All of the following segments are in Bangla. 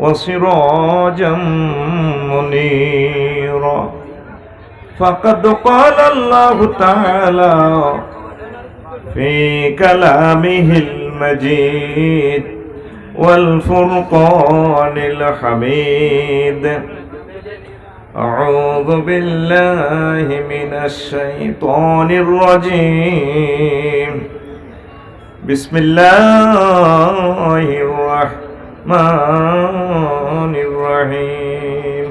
وسراجا منيرا. فقد قال الله تعالى في كلامه المجيد والفرقان الحميد: أعوذ بالله من الشيطان الرجيم. بسم الله الرحمن الرحيم.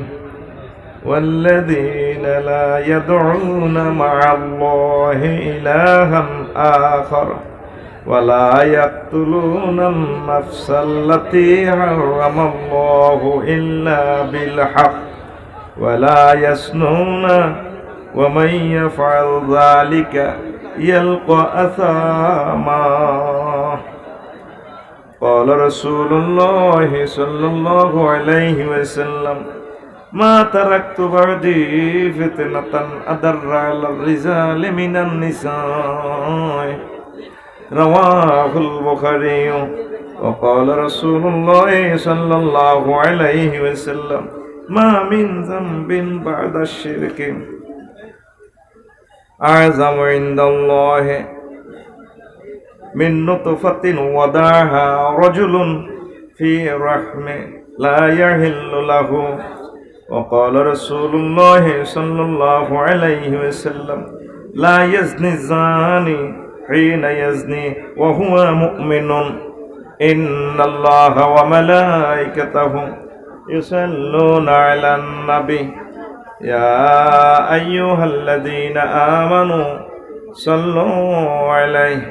والذين لا يدعون مع الله إلها آخر ولا يقتلون النفس التي حرم الله إلا بالحق ولا يزنون ومن يفعل ذلك يلقى أثاما. قال رسول الله صلى الله عليه وسلم: ما تركت بعدي فتنة أضر على الرجال من النساء. رواه البخاري. وقال رسول الله صلى الله عليه وسلم: ما من ذنب بعد الشرك أعظم عند الله من نطفة وضعها رجل في رحم لا يحل له. وقال رسول الله صلى الله عليه وسلم: لا يزني الزاني حين يزني وهو مؤمن إن الله وملائكته يصلون على النبي يا أيها الذين آمنوا صلوا عليه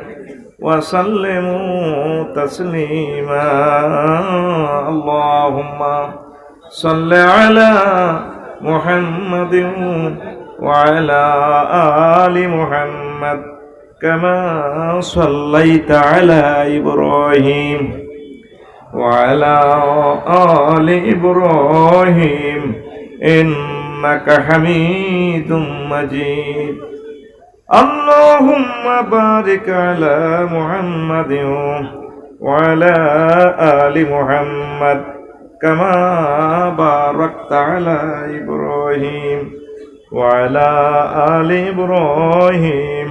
وسلموا تسليما. اللهم صل على محمد وعلى آل محمد كما صليت على إبراهيم وعلى آل إبراهيم إنك حميد مجيد. اللهم بارك على محمد وعلى آل محمد كما باركت على إبراهيم وعلى آل إبراهيم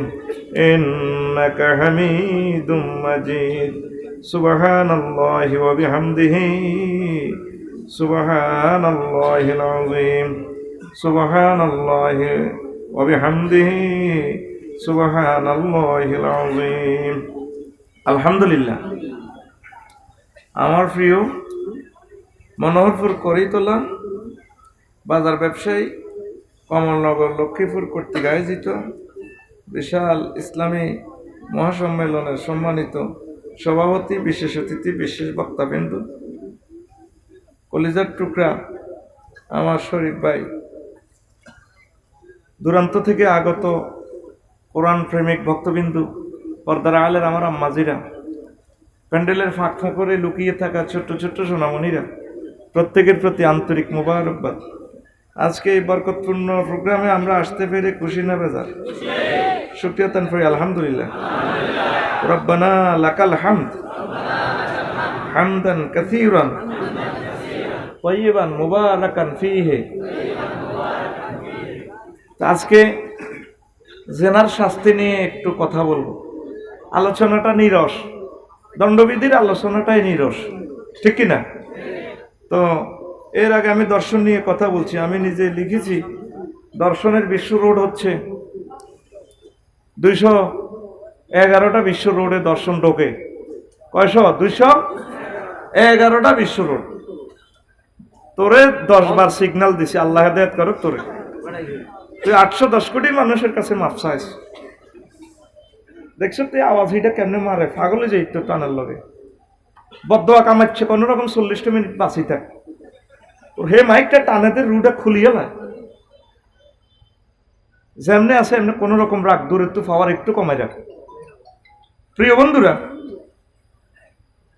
إنك حميد مجيد. سبحان الله وبحمده سبحان الله العظيم. سبحان الله وبحمده سبحان الله العظيم. আলহামদুলিল্লাহ। আমার প্রিয় মনোহরপুর করিতলা বাজার ব্যবসায়ী কমলনগর লক্ষ্মীপুর কর্তৃক আয়োজিত বিশাল ইসলামী মহাসম্মেলনের সম্মানিত সভাপতি, বিশেষ অতিথি, বিশেষ বক্তাবৃন্দ, কলিজার টুকরা আমার শরীফ ভাই, দূরান্ত থেকে আগত কোরআন প্রেমিক ভক্তবিন্দু, পর্দার আলের আমার আম্মাজিরা, প্যান্ডেলের ফাঁক ফাঁক করে লুকিয়ে থাকা ছোট্ট ছোট্ট সোনামণিরা, প্রত্যেকের প্রতি আন্তরিক মোবারকবাদ। আজকে এই বরকতপূর্ণ প্রোগ্রামে আমরা আসতে পেরে খুশি না বেজার? শুকরিয়া তান করি আলহামদুলিল্লাহ। রব্বানা লাকাল হামদ হামদান কাসীরান তাইয়িবান মুবারাকান ফীহি। আজকে জেনার শাস্তি নিয়ে একটু কথা বলবো। আলোচনাটা নিরস, দণ্ডবিধির আলোচনাটাই নিরস, ঠিক কিনা? তো এর আগে আমি দর্শন নিয়ে কথা বলছি। আমি নিজে লিখেছি দর্শনের বিশ্ব রোড হচ্ছে 211টা বিশ্ব রোডে দর্শন ঢোকে। কয়শ? 211টা বিশ্ব রোড। তোরে 10 বার সিগন্যাল দিছি, আল্লাহ হেদায়েত করুক তোরে। তুই 810 কোটি মানুষের কাছে মাফ চাইছ। দেখছো তুই আওয়াজ হিটা কেমনে মারে, পাগলে যাই তো টানার লগে বদোয়া কামাচ্ছে কোনো রকম 40 মিনিট বাঁচি থাক। তোর হে মাইকটা টানেতে রুটা খুলিয়ে না, যেমনে আছে এমনি কোনো রকম রাখ, দূরে তো পাওয়ার একটু কমে যাক। প্রিয় বন্ধুরা,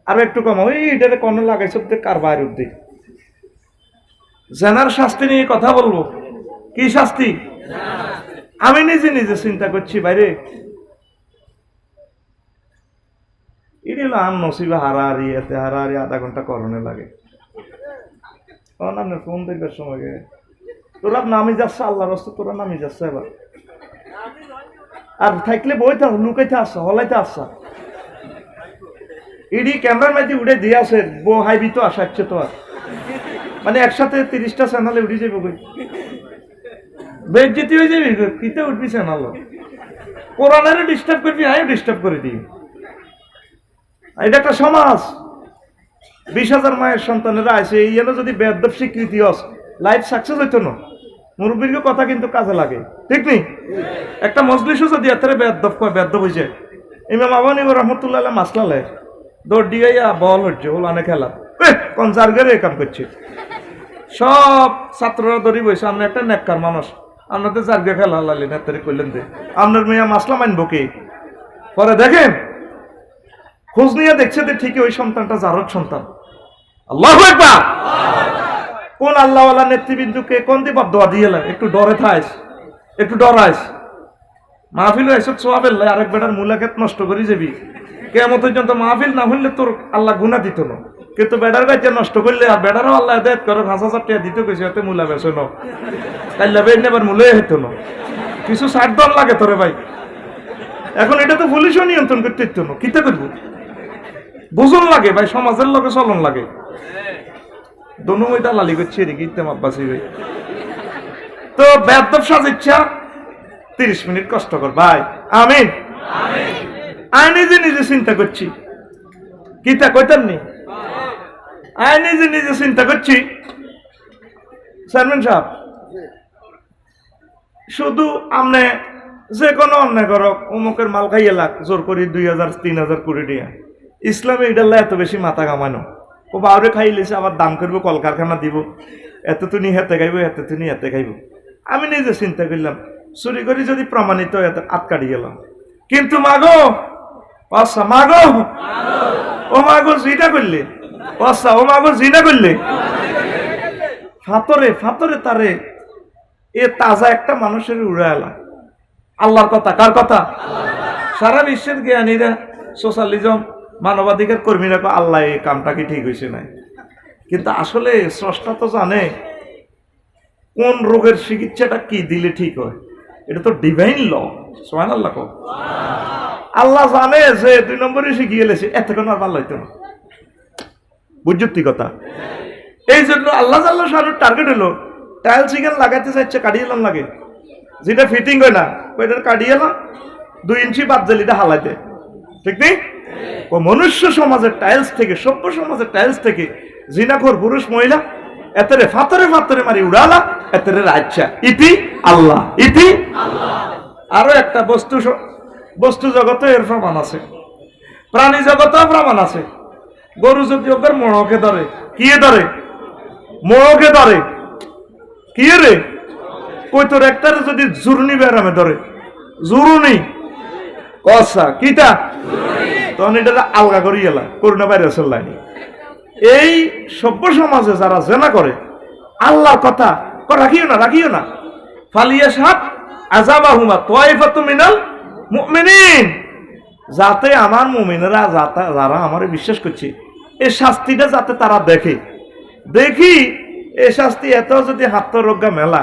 আরো একটু কম, ওই এটাতে কোনো লাগাইছ কার বাইরে উঠে। জেনার শাস্তি নিয়ে কথা বলবো। কি শাস্তি? আমি নিজে নিজে চিন্তা করছি বাইরে, এটা হলো আম নসিবা হারাহারি, এতে হারাহারি আধা ঘন্টা করণে লাগে। তখন আপনার ফোন দেখবার সময় গেলে তোরা নামি যাচ্ছে আল্লাহর রাস্তা, তোরা নামি যাচ্ছে এবার। আর থাকলে বইতে লুকাইতে আসছে, হলাইতে আসছে, ইডি ক্যামেরার মধ্যে উঠে দিয়ে আসে, বউ হাইবি তো আসাচ্ছে তো আর মানে একসাথে 30টা চ্যানেলে উঠে যাবো, বেজ্জতি হয়ে যাবি, কিতে উঠবি চ্যানেল, কোরআনের ডিস্টার্ব করবি, আমিও ডিস্টার্ব করে দিই। এটা একটা সমাজ, 20,000 মায়ের সন্তানেরা আছে, এই জন্য যদি বেদব স্বীকৃতি আস লাইফ সাকসেস হইতো না। মুরব্বীর কথা কিন্তু কাজে লাগে, ঠিক নেই? একটা মজলিসও যদি এত বেদব কয়, বেদব হয়েছে। ইমাম আবু হানিফা রাহমাতুল্লাহ আলাইহি মাসলালে দৌড় দিয়ে বল হচ্ছে, ওলানে খেলা কোন জার্গের কাম করছে, সব ছাত্ররা দৌড়ি বসে, আমরা একটা নেককার মানুষ, আপনাদের জার্গে খেলা লালি নেতারি করলেন যে আপনার মেয়ে মাসলা মানবো কি? পরে দেখেন খোঁজ নিয়ে দেখছে যে ঠিকই ওই সন্তানটা জারদ সন্তান। আল্লাহু আকবার। কোন আল্লাহওয়ালা নেতৃবৃন্দকে কোন দিয়ে বদদোয়া দিয়ে একটু ডরে থাইস, একটু ডরাইস, মাহফিল এসব সোয়াবের আরেক বেটার মুলাকাত নষ্ট করে যাবি, কেমন পর্যন্ত মাহফিল না হইলে তোর আল্লাহ গুনাহ দিত না, কিন্তু বেটার গাছ নষ্ট করলে আর বেটারও আল্লাহ দেয় করো 5,000 টাকা দিতে গেছে, এতে মূলা বেছো ন তাইলে এবার মূলে হইতো না, কিছু 60 দল লাগে তোরে ভাই। এখন এটা তো পুলিশও নিয়ন্ত্রণ করতে দিত না, কিতে করবো, বুঝন লাগে ভাই, সমাজের লোকে চলন লাগে, দনুময় দালালি করছি এদিকে ইত্তেম আব্বাসি ভাই। তো বেদব সাজিচ্ছা 30 মিনিট কষ্ট কর ভাই, আমিন। আমি নিজে নিজে চিন্তা করছি, কিতা কইতাম নি, আমি নিজে নিজে চিন্তা করছি চেয়ারম্যান সাহেব, শুধু আমনে যে কোনো অন্যায় করক, অমুকের মাল খাইয়ে লাগ জোর করি 2,000 3,000 কোটি টাকা, ইসলামে এটাল্লা এত বেশি মাথা কামানো, ও বাউরে খাইলেছে আবার দাম করবো, কলকারখানা দিব, এত তুমি হেতে খাইব, এত তুমি এতে খাইব। আমি নিজে চিন্তা করলাম চুরি করি যদি প্রমাণিত আটকাড়ি গেলাম, কিন্তু মাগো আচ্ছা মাগো, ও মাগো জিনা করলে, আচ্ছা ও মাগো জিনা করলে, ফাতরে ফাতরে তারে এ তাজা একটা মানুষের উড়ে এলা। আল্লাহর কথা, কার কথা? সারা বিশ্বের জ্ঞানীরা, সোশ্যালিজম, মানবাধিকার কর্মীরা আল্লাহ এই কামটা কি ঠিক হয়েছে না, কিন্তু আসলে স্রষ্টা তো জানে কোন রোগের চিকিৎসাটা কি দিলে ঠিক হয়, এটা তো ডিভাইন ল। সুবহানাল্লাহ। আল্লাহ জানে যে 2 নম্বরে শিখিয়ে লেছে, এতক্ষণ আর ভালো হইতো না, বুঝতি কথা। এই জন্য আল্লাহ জাল্লাহ শানুর টার্গেট হলো টাইল চিকেন লাগাইতে চাইছে, কাটিয়ে এলাম লাগে, যেটা ফিটিং হয় না ওইটা কাটিয়ে এলাম, 2 ইঞ্চি বাদ জালিটা হালাইতে, ঠিক নেই? ও মনুষ্য সমাজের টাইলস থেকে, সভ্য সমাজের টাইলস থেকে জিনাখোর পুরুষ মহিলা এতরে ফাতরে ফাতরে মারি উড়ালা, এতরে রাজ্যা ইতি আল্লাহ, ইতি আল্লাহ। আরো একটা বস্তু জগতে এর প্রমাণ আছে, প্রাণী জগতেও প্রমাণ আছে। গরু যদি ওদের মোড়কে ধরে, কি ধরে? মোড়কে ধরে, কি রে কই তোর একটারে যদি জুরনি ব্যারামে ধরে, জুরুনি কসা কিটা, তখন এটা আলগা করি গেলা, করোনা ভাইরাসের লাইনে। এই সভ্য সমাজে যারা জেনা করে, আল্লাহর কথা রাখিও না, রাখিও না, ফালিয়া সাপ আযাবাহুমা তায়ফাতু মিনাল মুমিনিন, যাতে আমার মুমিনেরা যারা আমারে বিশ্বাস করছে এই শাস্তিটা যাতে তারা দেখি এই শাস্তি এত যদি হাত্তরজ্ঞা মেলা,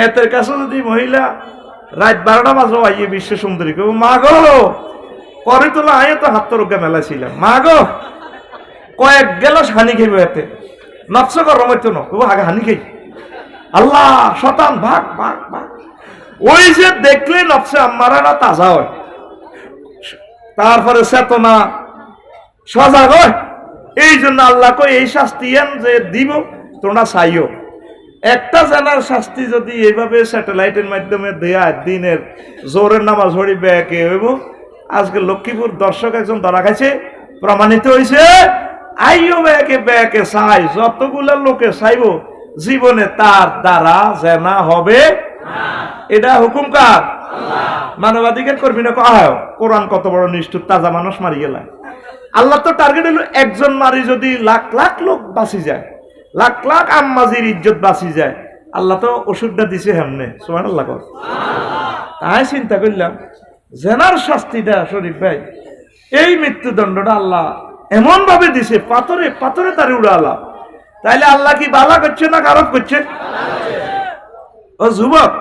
এতের কাছে যদি মহিলা রাত 12টা বাজে আইয়ে বিশ্ব সুন্দরী কেউ মা গো করে তোলা, আয় তো হাত্তরজ্ঞা মেলা ছিলাম, মা গো কয়েক গেলাস হানি খাইব, এতে নকশ গরম হইতো না, আগে হানি খাই, আল্লাহ শতান ভাগ ভাগ ভাগ, ওই যে দেখলে নকশে আম্মারা তাজা হয়, তারপরে চেতনা সজাগ হয়। এই জন্য আল্লাহ কই এই শাস্তি যে দিব তোমরা চাইও। একটা জানার শাস্তি যদি এইভাবে স্যাটেলাইটের মাধ্যমে দেয়া, দিনের জোরের নামাজ হরি ব্যাকে হইব। আজকে লক্ষ্মীপুর দর্শক একজন ধরা খাইছে, প্রমাণিত হয়েছে, আইও ব্যাকে চাই, যতগুলো লোকে চাইব জীবনে তার দ্বারা জেনা হবে না। এটা হুকুম কার? মানবাধিকার কর্মী না কয়, কোরআন কত বড় নিষ্ঠুর, তাজা মানুষ মারি গেলাম। আল্লাহ তো টার্গেট হলো একজন মারি যদি লাখ লাখ লোক বাঁচি যায়, লাখ লাখ আম্মাজির ইজ্জত বাঁচি যায়, আল্লাহ তো ওষুধটা দিছে হেমনে। সুবহানাল্লাহ। তাই চিন্তা করলাম জেনার শাস্তিটা শরীফ ভাই, এই মৃত্যুদণ্ডটা আল্লাহ এমন ভাবে দিছে, পাথরে পাথরে তারে উড়ালা। তাইলে আল্লাহ কি বালা করছে না খারাপ করছে? ও যুবক,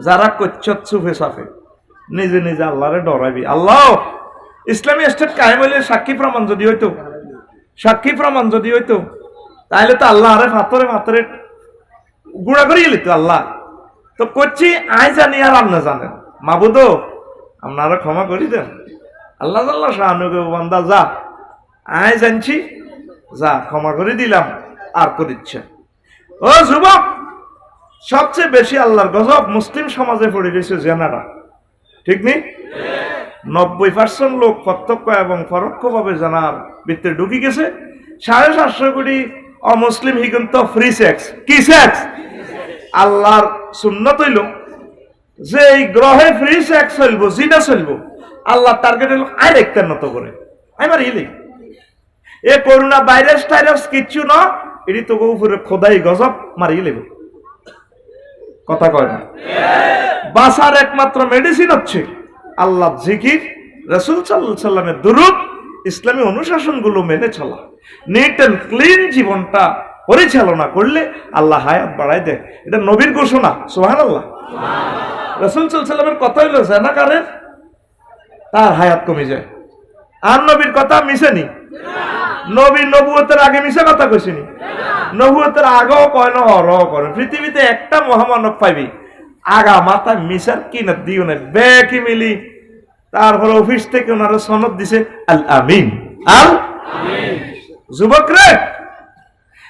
যারা করছ চুপে সাফে নিজে নিজে আল্লাহরে ডরাবি। আল্লাহ ইসলামী স্টেট কায়েম হইলে সাক্ষী প্রমাণ যদি হইতো, সাক্ষী প্রমাণ যদি হইতো, তাহলে তো আল্লাহ আরে ফাতরে গুড়া করিয়ে লিত আল্লাহ। তো করছি আই জানি আর আপনি জানেন, মাবুদ আপনারা ক্ষমা করি দেন। আল্লাহ আল্লাহ শাহানুকে বান্দা যা, আই জানছি যা, ক্ষমা করে দিলাম, আর করিচ্ছে। ও যুবক, সবচেয়ে বেশি আল্লাহর গজব মুসলিম সমাজে পড়ে গেছে জেনারা, ঠিক নেই? 90% লোক প্রত্যক্ষ এবং পরোক্ষভাবে জানার ভিতরে ঢুকি গেছে। 750 কোটি অমুসলিম হিগুন তো ফ্রি সেক্স। কি সেক্স? আল্লাহর সুন্নত হইল যে এই গ্রহে ফ্রি সেক্স চলব, জিনা চলব। আল্লাহ টার্গেট হইল আরেকটার মতো করে আমার ইলি এ করোনা ভাইরাস টাইরাস কিচ্ছু না, এটি তো উপরে খোদাই গজব মারিয়ে লেব। কথা কয় না? বাঁচার একমাত্র মেডিসিন হচ্ছে আল্লাহ জিকির, রাসূল সাল্লাল্লাহু আলাইহি সাল্লামের দুরূদ, ইসলামী অনুশাসনগুলো মেনে চলা, নিট এন্ড ক্লিন জীবনটা পরিচালনা করলে আল্লাহ হায়াত বাড়ায় দেয়। এটা নবীর ঘোষণা, সুবহানাল্লাহ। রাসূল সাল্লাল্লাহু আলাইহি সাল্লামের কথা হইল জানাকারের তার হায়াত কমে যায়। আর নবীর কথা মিশেনি? নবী নবুয়তের আগে মিশে কথা কইছিনি? নবুয়তের আগেও কয় না, অরও করে। পৃথিবীতে একটা মহামানব পাইবি আগা মাথা মিশার কি না দিও না, ব্যাকি মিলি। তারপরে অফিস থেকে ওনারা সনদ দিছে আল আমিন, আল আমিন। যুবক রে,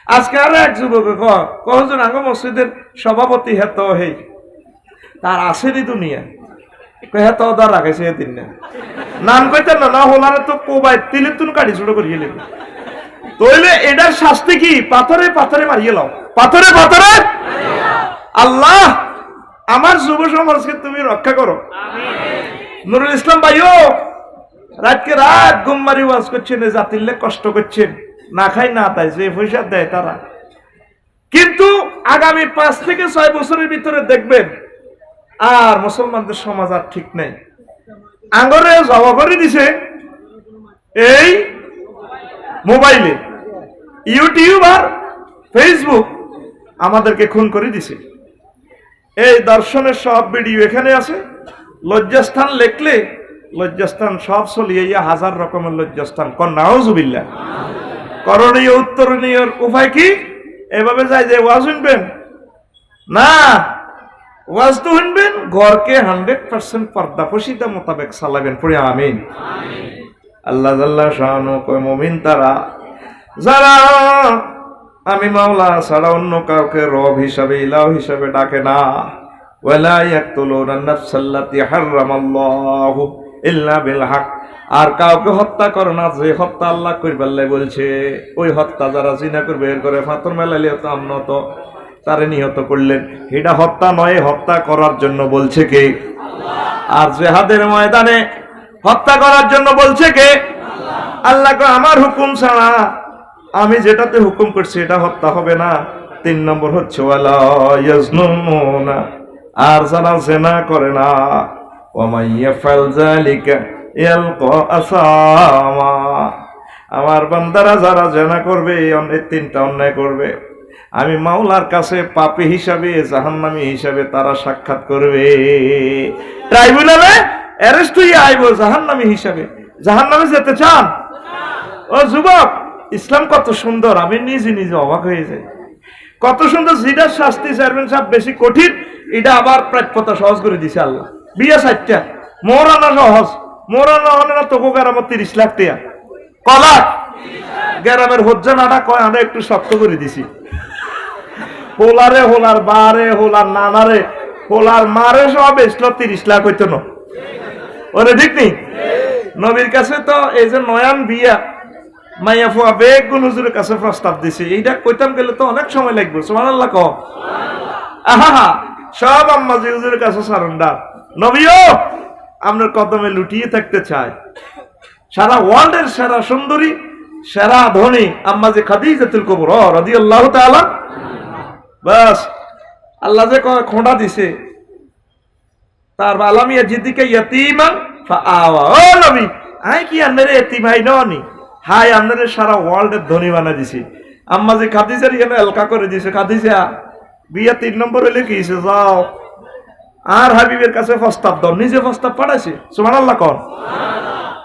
আজকে আর এক যুবক কজন আঙ্গ মসজিদের সভাপতি হেত হে, তার আসেনি দুনিয়া হেত দা রাখেছে এদিন না নাম কইতেন না, না হলারে তো কোবাই তিলে তুন কাটি ছোট করিয়ে লেগে। তইলে এটার শাস্তি কি? পাথরে পাথরে মারিয়ে লাও, পাথরে পাথরে। আল্লাহ আমার যুব সমাজকে তুমি রক্ষা করো। নুরুল ইসলাম ভাইও রাতকে রাত ঘুম মারি ওয়াজ করছেন, জাতির কষ্ট করছেন, না খাই না তাই যে পয়সা দেয় তারা। কিন্তু আগামী 5 থেকে 6 বছরের ভিতরে দেখবেন আর মুসলমানদের সমাজ আর ঠিক নেই। আঙ্গরে জবা করে দিছে এই মোবাইলে, ইউটিউব আর ফেসবুক আমাদেরকে খুন করে দিছে। এই দর্শনের সব ভিডিও এখানে আছে। লজ্জাস্থান লেখলে লজ্জাস্থান সব চলিয়ে হাজার রকমের লজ্জাস্থান। নাউজুবিল্লাহ। করণীয় উত্তরণীয় উপায় কি? এভাবে যায় যে ওয়াজ শুনবেন না, ওয়াজ তো শুনবেন, ঘরকে 100% পর্দা পশিদা মোতাবেক চালাবেন। পড়ে আমিন। আল্লাহ জাল্লা শাআনু কয় মুমিন তারা যারা আমি মাওলা ছাড়া অন্য কাউকে রব হিসাবে ইলাহ হিসাবে ডাকে না। ওয়ালা ইয়াকতুলুনা আন-নাফসাল্লাতী হারামাল্লাহু ইল্লা বিল হক, আর কাউকে হত্যা করে না যে হত্যা আল্লাহ কইবার লাই বলছে। ওই হত্যা যারা জিনা করবে এর করে ফাতর মেলাইলে তো আমরা তো তারে নিহত করলেন, এটা হত্যা নয়, হত্যা করার জন্য বলছে কে? আল্লাহ। আর জিহাদের ময়দানে হত্যা করার জন্য বলছে কে? আল্লাহ। আল্লাহ কয় আমার হুকুম ছাড়া আমি যেটাতে হুকুম করছি এটা হত্যা হবে না। 3 নম্বর হচ্ছে ওয়ালা ইয়াজনুনা, আর যারা জিনা করে না, ওয়া মান ইয়াফআল যালিকা ইয়ালকা আসামা, আমার বান্দারা যারা জিনা করবে এই 3টা অন্যায় করবে, আমি মাওলার কাছে পাপী হিসাবে জাহান্নামী হিসাবে তারা সাক্ষাৎ করবে। ট্রাইব্যুনালে অ্যারেস্ট হয়ে আইব জাহান্নামী হিসাবে। জাহান্নামে যেতে চান? ও যুবক, ইসলাম কত সুন্দর, আমি নিজে নিজে অবাক হয়ে যাই। কত সুন্দর। যেটার শাস্তি চেয়ারম্যান সাহেব বেশি কঠিন, এটা আবার প্রাপ্যতা সহজ করে দিছে আল্লাহ। বিয়া 4টা, মোরানা সহজ, মোরানা হলে না তোকে গ্রামের 30 লাখ টাকা কলা, গ্রামের হজ্জানাটা কয় আমরা একটু শক্ত করে দিছি। হোলারে হোলার বারে হোলার নানারে হোলার মারে সব এসলো 30 লাখ হইতো না ওরে, ঠিক নেই? নবীর কাছে তো এই যে নয়ান বিয়া মাইয়া ফুয়া বেগুন হুজুরের কাছে প্রস্তাব দিছে, এইটা কইতাম গেলে তো অনেক সময় লাগবে। সুবহানাল্লাহ কও। আহা, সব আম্মাজি হুজুরের কাছে সারেন্ডার। নবীও আপনার কদমে লুটিয়ে থাকতে চায়। সারা ওয়ার্ল্ডের সেরা সুন্দরী, সেরা ধনী আম্মাজি খাদিজাতুল কুবরা রাদিয়াল্লাহু তাআলা। বাস আল্লাহ যে খোঁড়া দিছে তার আলামিয়া জিদ্দিকে ইয়াতীমান ফাআওয়া। ও নবী, আই কি আপনারে এতিম ভাই ননি, হাই আপনারে সারা ওয়ার্ল্ডের ধনী বানা দিছি। আম্মা যে খাদিজার এখানে এলকা করে দিছে, খাদিজা বিয়া 3 নম্বর হইলে কি হইছে, যাও আর হাবিবের কাছে প্রস্তাব দাও। নিজে প্রস্তাব পাঠাইছে। সুবহানাল্লাহ কোন।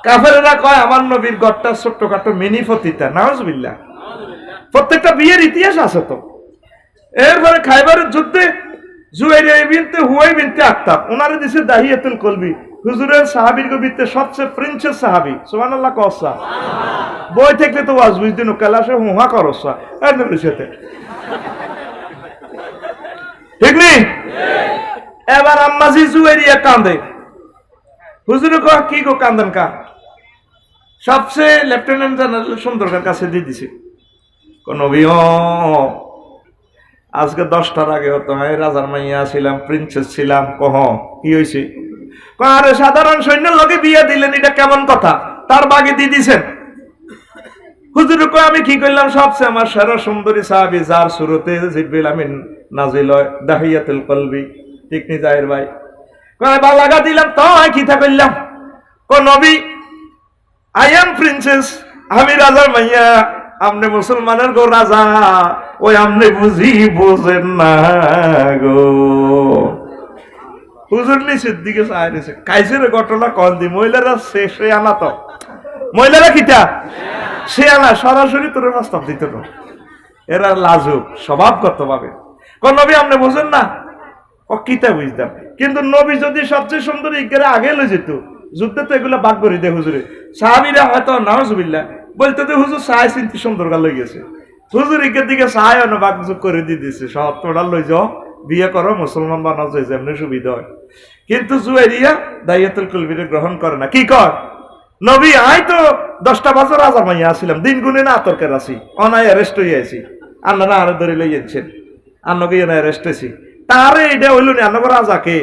কাফেরেরা কয় আমার নবীর গড়টা ছোট্টখাটো মিনি ফতিতা। নাউজুবিল্লাহ। প্রত্যেকটা বিয়ের ইতিহাস আছে তো। এরপরে খাইবারের যুদ্ধে জুয়াইরিয়া বিনতে হুয়াই বিনতে আক্তাব ওনারে দিছে দাহিয়াতুল কলবি, হুজুরের সাহাবীর ভিতরে সবচেয়ে প্রিন্সেস সাহাবী। সুবহানাল্লাহ কসা। বই থেকে তো ওয়াজ বুঝদিন কালাসে হুহা করসা আর নবীতে ঠিক নেই। এবার আম্মাজি জুয়াইরিয়া কান্দে। হুজুরে কয় কি গো কান্দেন কা? সবচেয়ে লেফটেন্যান্ট জেনারেল সুন্দরের কাছে দিয়ে দিছে। নবী আজকে 10টার আগে হতো রাজার মাইয়া ছিলাম, প্রিন্সেস ছিলাম। কহ কি হয়েছে? আরে সাধারণ সৈন্যের লগে বিয়ে দিলেন, এটা কেমন কথা? তার বাগে দিয়ে দিছেন। হুজুর কয় আমি কি করলাম? সবচেয়ে আমার সেরা সুন্দরী সাহাবী যার সুরতে জিবরিল আমিন নাজিল হয়, দাহিয়াতুল কলবি। ঠিক নি জাহির ভাই? কয় বা লাগা দিলাম তো কি তা করলাম? কো নবী আই এম প্রিন্সেস, আমি রাজার মাইয়া, আপনি মুসলমানের গো রাজা, ওই আপনি বুঝি বোঝেন না গো। হুজুর নিচের দিকে চাইছে, কাইসের ঘটনা কন দি। মহিলারা সে আনা তো, মহিলারা কিটা সে আনা সরাসরি তোর প্রস্তাব দিত না। এরা লাজুক স্বভাবগত ভাবে। কোন নবী আপনি বোঝেন না? ও কিতা বুঝতাম, কিন্তু নবী যদি সবচেয়ে সুন্দর ইজ্ঞারে আগে লয়ে যেত, যুদ্ধে তো এগুলো বাদ করে দেয় হুজুরে। সাহাবীরা হয়তো নাউজুবিল্লাহ বলতে তো হুজুর সাহায় চিন্তি সুন্দর গা লই গেছে, হুজুর ইজ্ঞের দিকে সাহায় অন্য বাকযুগ করে দিয়ে দিছে, সব তোরা লই যাও, বিয়ে করো, মুসলমান বানাও, যায় যেমনি সুবিধা হয়। কিন্তু জুয়াইরিয়া দাহিয়াতুল কলবিরে গ্রহণ করে না। কি কর নবী, আই তো 10টা বছর রাজা মাইয়া আসছিলাম, দিন গুনে না আতর্কের আছি, অনায় অ্যারেস্ট হয়ে আছি, আন্নারা আরে ধরে লই যাচ্ছেন, আন্নকে অ্যারেস্ট হয়েছি। তারে এটা হইল না, আন্নকে রাজাকে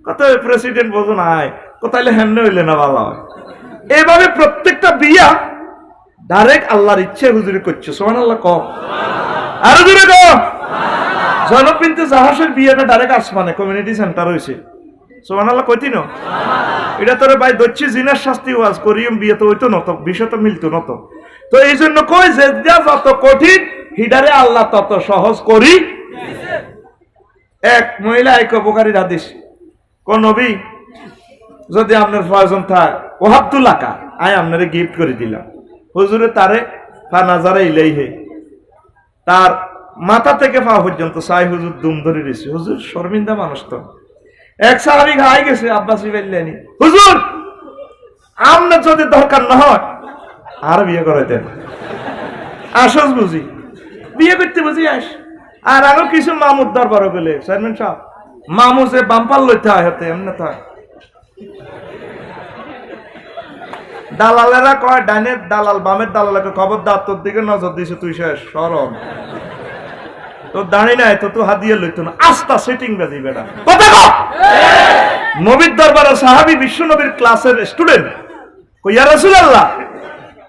কত প্রেসিডেন্ট বোঝো নাই, কোথায় হেমনে হইলে না ভালো হয়। এভাবে প্রত্যেকটা বিয়া ডাইরেক্ট আল্লাহর ইচ্ছে হুজুরি করছে। সুবহানাল্লাহ কও, আরো জোরে কও। জনক বিনতে জাহাসের বিয়েটা ডাইরেক্ট আসমানে কমিউনিটি সেন্টার হইছে। সুবহানাল্লাহ কইতি না? এটা তোরে ভাই দচ্ছি জিনার শাস্তি ওয়াজ করিম বিয়ে তো হইতো না, তো বিষয় তো মিলতো না। তো এই জন্য কই যে যত কঠিন হিডারে আল্লাহ তত সহজ করি। এক মহিলা এক বুখারীর হাদিস, কোন নবী যদি আপনার প্রয়োজন থাকে ওহাবতুল লাকা, আই আপনারে গিফট করে দিলাম। হুজুরে তারে ফা নাজারা ইলাইহি, তার মাথা থেকে পা পর্যন্ত সাই হুজুর দুম ধরে দিছে। হুজুর শর্মিন্দা মানুষ তো। এক সাহাবী খাই গেছে, আব্বাসী বললেনি হুজুর আপনার যদি দরকার না হয় আর বিয়ে করাইতেন, আসস বুঝি বিয়ে করতে বুঝি আস। আর আরো কিছু মামুদ দরবার গেলে চেয়ারম্যান সাহেব মামু যে বাম্পার লইতে হয় হতে এমনি তো দালালেরা কয় ডাইনের দালাল বামের দালালকে খবরদার, তোর দিকে নজর দিছে, তুই শেষ সরম, তোর দাঁড়ি নাই তো তুই হাত দিয়ে লইতো না, আস্তা সেটিং বাজি বেটা। কথা কও। নবীর দরবারে সাহাবী বিশ্ব নবীর ক্লাসের স্টুডেন্ট কই ইয়া রাসূলুল্লাহ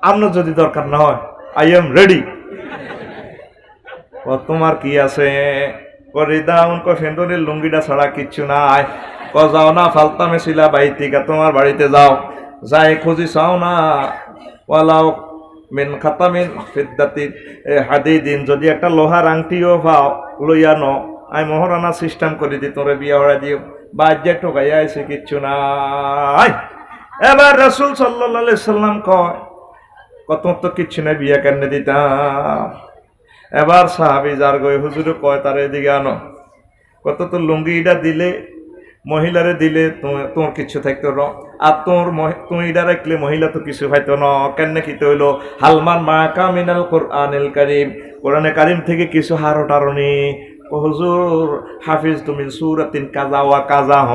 আপনার যদি দরকার না হয় আই এম রেডি। ও তোমার কি আছে করে দাও, কো ফেন্দরের লুঙ্গিটা ছাড়া কিচ্ছু নাই, ক যাও না ফালতামে ছিলা বাইতিকা, তোমার বাড়িতে যাও, যাই খুঁজি চাও না ওয়ালাও মিন খাতামিন ফিদ্দাতিন হাদিদিন, যদি একটা লোহার আংটিও পাও লইয়া ন, আমি মহারানা সিস্টেম করে দিই, তোরে বিয়া হড়া দিও, বাজ্যে ঠকাইয়া আইছে কিচ্ছু নাই। এবার রাসূল সাল্লাল্লাহু আলাইহি সাল্লাম কয় কত তো কিচ্ছু নাই, বিয়া কেন দিতাম। এবার সাহাবী যার গয় হুজুরে কয় তার এদিকে আনো, কত তো লুঙ্গিটা দিলে মহিলারে দিলে তোমার কিছু থাকতো ন, আর তুমি এটা রাখলে মহিলা তো কিছু পাইতো ন, কেন কি হইল হালমান মা কামিনাল কোরআনিল কারীম, কোরআনে কারীম থেকে কিছু হারো টারনি। হুজুর হাফিজ তুমি সূরাতিন কাজা ওয়া কাজা, হ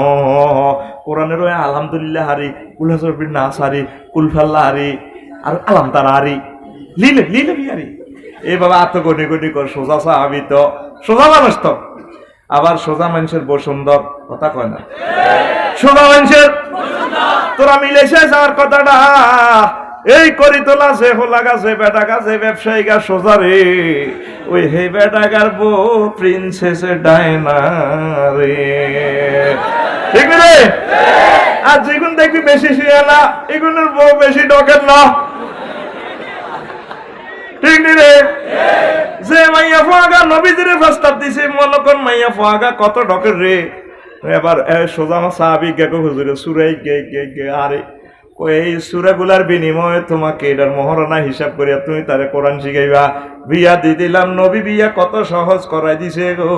কোরআনের ওই আলহামদুলিল্লাহ হারি, কুলহাসবির নাস হারি, কুলফাল্লাহ হারি, আর আলাম তারা হারি, লিলে লিলে বিহারি। এই বাবা এত গনি গনি কর, সোজা সাহাবী তো, সোজা মানুষ তো। আবার সোজা মানুষের বউ সুন্দর, কথা কয় না, সোজা মানুষের তোরা মিলেছে যাওয়ার কথাটা এই করি তোলা যে হোলা গাছে বেটা গাছে ব্যবসায়ী গা সোজা রে, ওই হে বেটা গার বউ প্রিন্সেস ডায়না রে, ঠিক রে। আর যেগুন দেখবি বেশি শিয়ানা, এগুলোর বউ বেশি ডকের না, ঠিক নি রে? যে মাইয়া ফোয়াগা নবীজিরে প্রস্তাব দিছে, মনে কর মাইয়া ফোয়াগা কত ডকের রে। এবার সোজা আমার সাহাবি গেকো হুজুরে সুরাই গে আরে এই সূরাগুলার বিনিময়ে তোমাকে এটার মহারণা হিসাব করিয়া তুমি তারে কোরআন শিখাইবা। বিয়া দিয়ে দিলাম, নবী বিয়া কত সহজ করাই দিছে গো।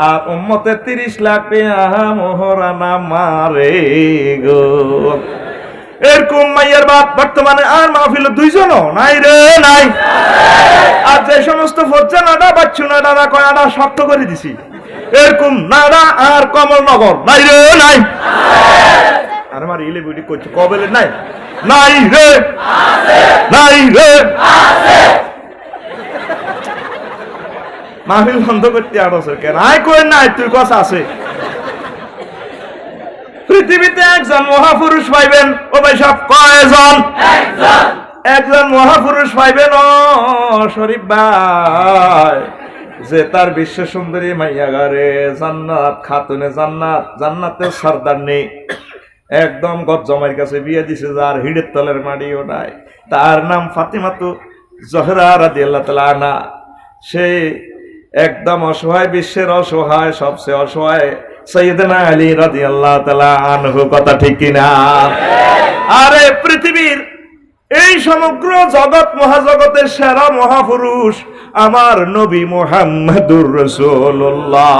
আর উম্মতের 30 লাখ টাকা মহারণা মারে গো। এরকম মাইয়ার বাপ বর্তমানে আর মাহফিল 2 জনও নাই রে, নাই। আর যে সমস্ত ফজ্জা নাডা বাচ্চু নাডা কয় আডা শক্ত করে দিছি, এরকম নাডা আর কমলনগর নাই রে, নাই। আর আমার ইলে বুড়ি করছে কবেলে নাই, নাই রে, নাই রে। মাহফিল বন্ধ করতে আড়ছে কেন? আয় কই নাই, তুই কথা আছে। পৃথিবীতে একজন মহাপুরুষ পাইবেন, ও ভাই সব কয়জন? একজন মহাপুরুষ পাইবেন ও শরীফ ভাই, যে তার বিশ্ব সুন্দরী মাইয়া গারে জান্নাত, খাতুনে জান্নাত, জান্নাতের সর্দার নেই, একদম গজ্জমাইয়ের কাছে বিয়ে দিছে, যার হিড়ের তলের মাটিও নাই। তার নাম ফাতিমাতু জহরা রাদিয়াল্লাহু তাআলা আনহা। সে একদম অসহায়, বিশ্বের অসহায়, সবচেয়ে অসহায় সাইয়েদনা আলী রাদিয়াল্লাহু তাআলা আনহু। কথা ঠিক কিনা? আরে পৃথিবীর এই সমগ্র জগৎ মহাজগতের সেরা মহাপুরুষ আমার নবী মুহাম্মদুর রাসূলুল্লাহ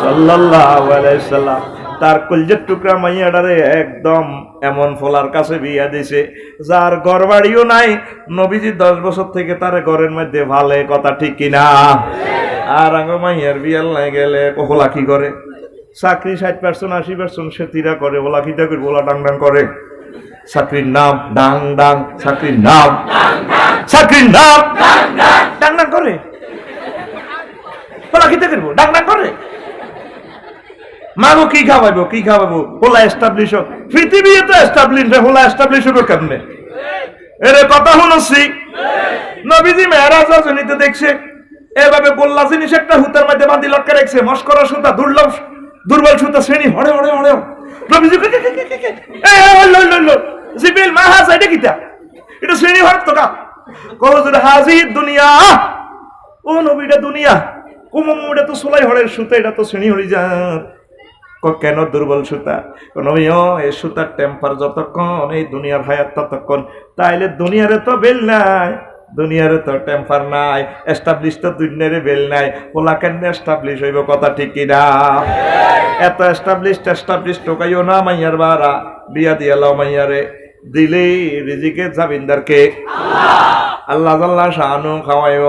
সাল্লাল্লাহু আলাইহি সাল্লাম তার কলজের টুকরা মাইয়াডারে একদম এমন ফলার কাছে বিয়া দিছে, যার ঘর বাড়িও নাই। নবীজি 10 বছর থেকে তার ঘরের মধ্যে ভালে। কথা ঠিক কিনা? আর আঙ্গ মাইয়ার বিয়াল নাই গেলে কহলা কি করে? চাকরি 60% 80% সে তিরা করে, ওলা খিতা করে, ওলা ডাং ডাং করে। চাকরির নাম ডাং ডাং, চাকরির নাম, চাকরির নাম ডাং ডাং করে, ওলা খিতা করবো, ডাং ডাং করে। মাগো কি খাওয়াইবো, কি খাওয়াবো? হোলা এস্টাবলিশ হোক। পৃথিবী তো এস্টাবলিশ, হোলা এস্টাবলিশ হোক কেমনে? এর কথা শুনছি নবীজি মেরাজ রজনীতে দেখছে এভাবে গোল্লা জিনিস একটা হুতার মধ্যে বাঁধি লটকে রেখেছে, মস্করা সুতা, দুর্বল সুতা, শ্রেণী হড়ে হড়ে হড়ে। নবীজি জিবিল মাহাজ, এটা কিটা? এটা শ্রেণী হড় তো কা কহজুর হাজির দুনিয়া। ও নবীটা দুনিয়া, কুমুমুটা তো সোলাই হড়ের সুতা, এটা তো শ্রেণী হড়ি যা। কেন দুর্বল সুতা? এই সুতার টেম্পার যতক্ষণ, এই দুনিয়ার হায়াত ততক্ষণ। তাইলে দুনিয়ারে তো বেল নাই, দুনিয়ারে তো টেম্পার নাই, এস্টাবলিশ তো দুনিয়ারে বেল নাই, ওলা কেন এস্টাবলিশ হইব? কথা ঠিক কিনা? এত এস্টাবলিশ টোকাইও না মাইয়ার বারা। বিয়া দিয়া লাও মাইয়ারে, দিলে রিজিকে জামিনদারকে আল্লাহ জাল্লা শাহানু খাওয়াইব,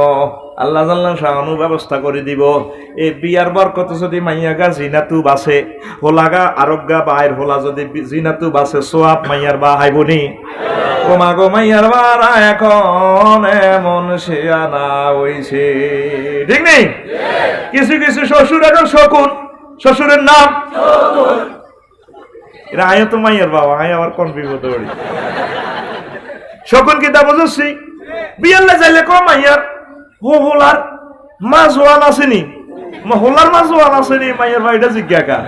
আল্লাহ জাল্লা শাহানু ব্যবস্থা করে দিব। এই বিয়ার বরকত যদি মাইয়াগা জিনাতু বাসে, হোলাগা আরোগ্যা বাইর হোলা যদি জিনাতু বাসে, সোয়াব মাইয়ার বা হাইবনি। ও মাগো মাইয়ার বারা এখন এমন শেয়ানা হইছে, ঠিক নেই? কিছু কিছু শ্বশুর এখন শকুন, শ্বশুরের নাম এরা আয় তো মাইয়ার বাবা, আয় আবার কোন বিপদে পড়ি। শকুন কি তা বুঝছি? বিয়াল্লা চাইলে কো মাইয়ার হোলার মা জোয়ান আসেনি, হোলার মা জোয়ান আসেনি, মাইয়ার বাড়িটা জিজ্ঞাকা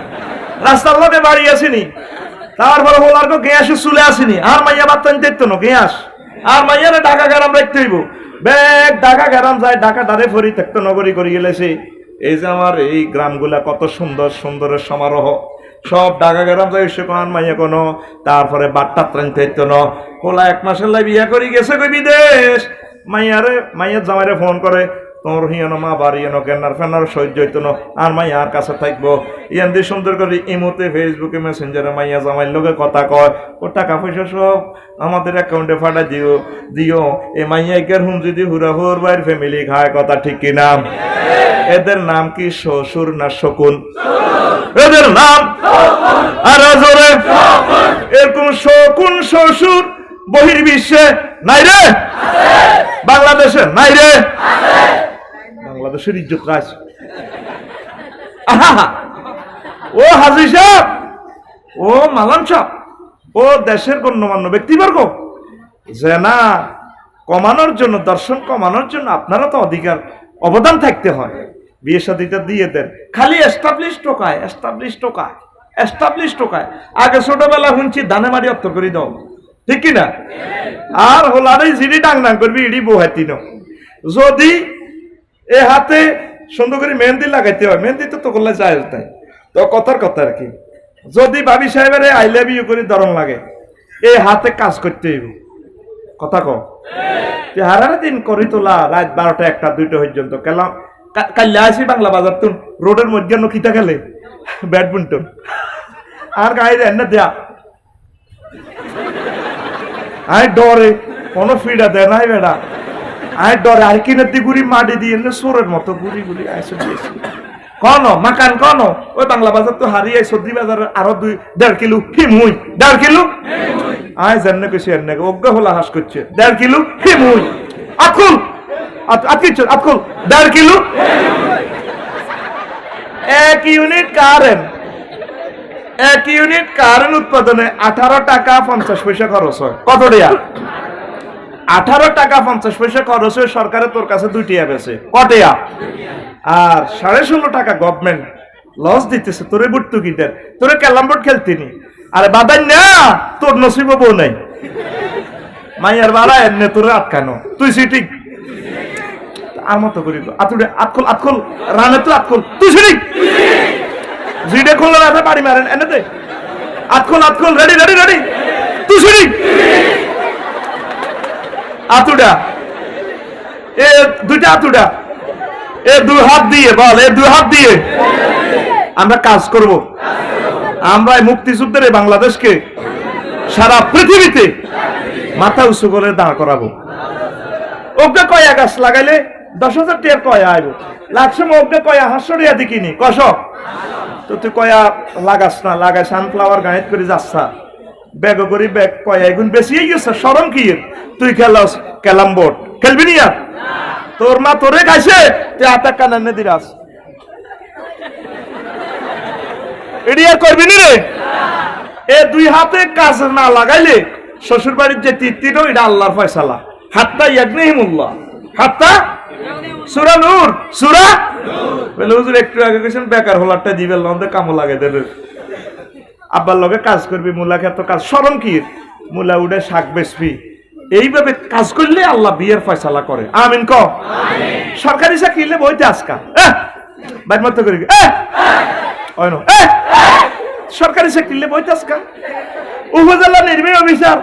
রাস্তার লোকে বাড়ি আসেনি। তারপরে হোলার কো গ্যাসে চুলে আসেনি, আর মাইয়া বাত্তান দেখতো না গ্যাস। আর মাইয়ারে ঢাকা গ্রাম রাখতে হইব, ব্যাগ ঢাকা গ্রাম যায়, ঢাকা দাঁড়ে ফরি থাকতো নগরী করে গেলেছে। এই যে আমার এই গ্রামগুলা কত সুন্দর, সুন্দরের সমারোহ, সব ঢাকা গ্রাম যায় কোন মাইয়া কোনো। তারপরে বাট্টা ত্রাণতে হইতো না। হোলা 1 মাসের লাই বিয়া করে গেছে কই বিদেশ। মাইয়ার জামাইরে ফোন করে, তোর হিয়ানো মা বাড়ি এনো কেনার ফেনার সহ্য হইতো না, আর মাইয়া আর কাছে থাকবো। ইয়ান দিয়ে সুন্দর করে ইমোতে, ফেসবুকে, মেসেঞ্জারে মাইয়া জামাইয়ের লোকে কথা কয়। ও টাকা পয়সা সব আমাদের অ্যাকাউন্টে ফাটা দিও। এ মাইয়া একের হুম যদি হুরাহুর বাইর ফ্যামিলি খায়। কথা ঠিক কিনা? এদের নাম কি শ্বশুর না শকুন? এদের নাম আর জোরে এরকম শকুন শ্বশুর বহির্বিশ্বে নাই রে, বাংলাদেশে নাই রে। বাংলাদেশের ইজ্জত রাজ। ও হাজি সাহেব, ও মালান সাহেব, ও দেশের গণ্যমান্য ব্যক্তিবর্গ, জেনা কমানোর জন্য, দর্শন কমানোর জন্য আপনারা তো অধিকার অবদান থাকতে হয়। বিয়ে শাদীটা দিয়ে দেন। খালি এস্টাবলিশ টোকায়, এস্টাবলিশ টোকায়, এস্টাবলিশ টোকায়। আগে ছোটবেলা শুনছি দানে মারি অত্তর করে দাও, ঠিক কিনা? আর হোলারে জিডি ডাং ডাং করবি ইডি বহাতি ন যদি এ হাতে সুন্দর করে মেহেন্দি লাগাইতে হয়, মেহেন্দি তো করলে যায় তাই তো কথার কথা আর কি। যদি ভাবি সাহেবের আই লাভ ইউ করে ধরন লাগে, এই হাতে কাজ করতে হইব। কথা কও হারারে দিন করি তোলা রাত 12টা 1টা 2টা পর্যন্ত খেলাম। কাল্লা আসি বাংলা বাজার তুন রোডের মধ্যে খিতা খেলে ব্যাডমিন্টন আর গায়ে এনে দেয়া আয় ডরে কোনো ফিডা দেয় নাই বেড়া আয় ডরে আর কিনে দি গুড়ি মাটি দিয়ে এনে সোরের মতো গুড়ি গুড়ি আইসে দিয়েছি কন মাকান কন ওই বাংলা বাজার তো হারিয়ে সর্দি বাজার আরো 1.5 কিলো হিমুই 1.5 কিলো আয় জান্নে কেসে এনে অজ্ঞা হলা হাস করছে 1.5 কিলো হিমুই আকুল আকুল 1.5 কিলো 1 ইউনিট উৎপাদনে 18 টাকা 50 পয়সা খরচ হয়। কত টাকা? 18 টাকা 50 পয়সা খরচ হয়। সরকারের তোর কাছে 2 টাকা বেছে কটিয়া আর 16.5 টাকা গভর্নমেন্ট লস দিতেছে তোরে ভর্তুকিদের, তোরে ক্যালাম বোর্ড খেলতিনি। আরে বাদাই না তোর নসিব বউ নাই মাইয়ার বাড়া এনে তোরে আটকানো তুই সিটি আর মতো করি আতুড়ে আতখল রানে তো আতখল তুই সিটি জিডে খোলা রাখা বাড়ি মারেন এনে দে আতখল রেডি তুই সিটি আতুড়া এ দুইটা আতুড়া এ 2 হাত দিয়ে বল এ 2 হাত দিয়ে আমরা কাজ করব। আমরা মুক্তিযুদ্ধের বাংলাদেশকে সারা পৃথিবীতে মাথা উঁচু করে দাঁড় করাবো। ওকে কয়া গাছ লাগাইলে 10,000 টাকার কয়া আইব লাগছে ওকে কয়া 500 টাকা দিকিনি কষ তো তুই কয়া লাগাস না লাগাই সানফ্লাওয়ার গাঁয়েত করে যাচ্ছা ব্যাগ করি ব্যাগ কয়া এগুন বেশি গেছে সরম কি তুই খেলাস ক্যালাম বোর্ড খেলবি নি আর তোর মা তোরে গাইছে তুই আটা কানানে দিরাস এডি আর করবি নি রে। এ 2 হাতে কাজ না লাগাইলে শ্বশুর বাড়ির যে তিত্তিনো এটা আল্লাহর ফয়সালা। হাত্তা ইয়াগনিহিমুল্লাহ হাত্তা সূরা নূর সূরা বলে হুজুর একটু আগে কইছেন বেকার হলারটা দিবেন লন্দে কামো লাগাই দেবে আব্বার লগে কাজ করবি মুলা খেত কাজ শরম কি মুলা উড়ে শাক বেচবি এইভাবে কাজ করলে আল্লাহ বিয়ের ফয়সালা করে। আমিন ক আমিন। সরকারি চাকরিলে বইতে আজকা বাইর মত করি সরকারি চাকরিলে বইতে আজকা উপজেলা নির্বাহী অফিসার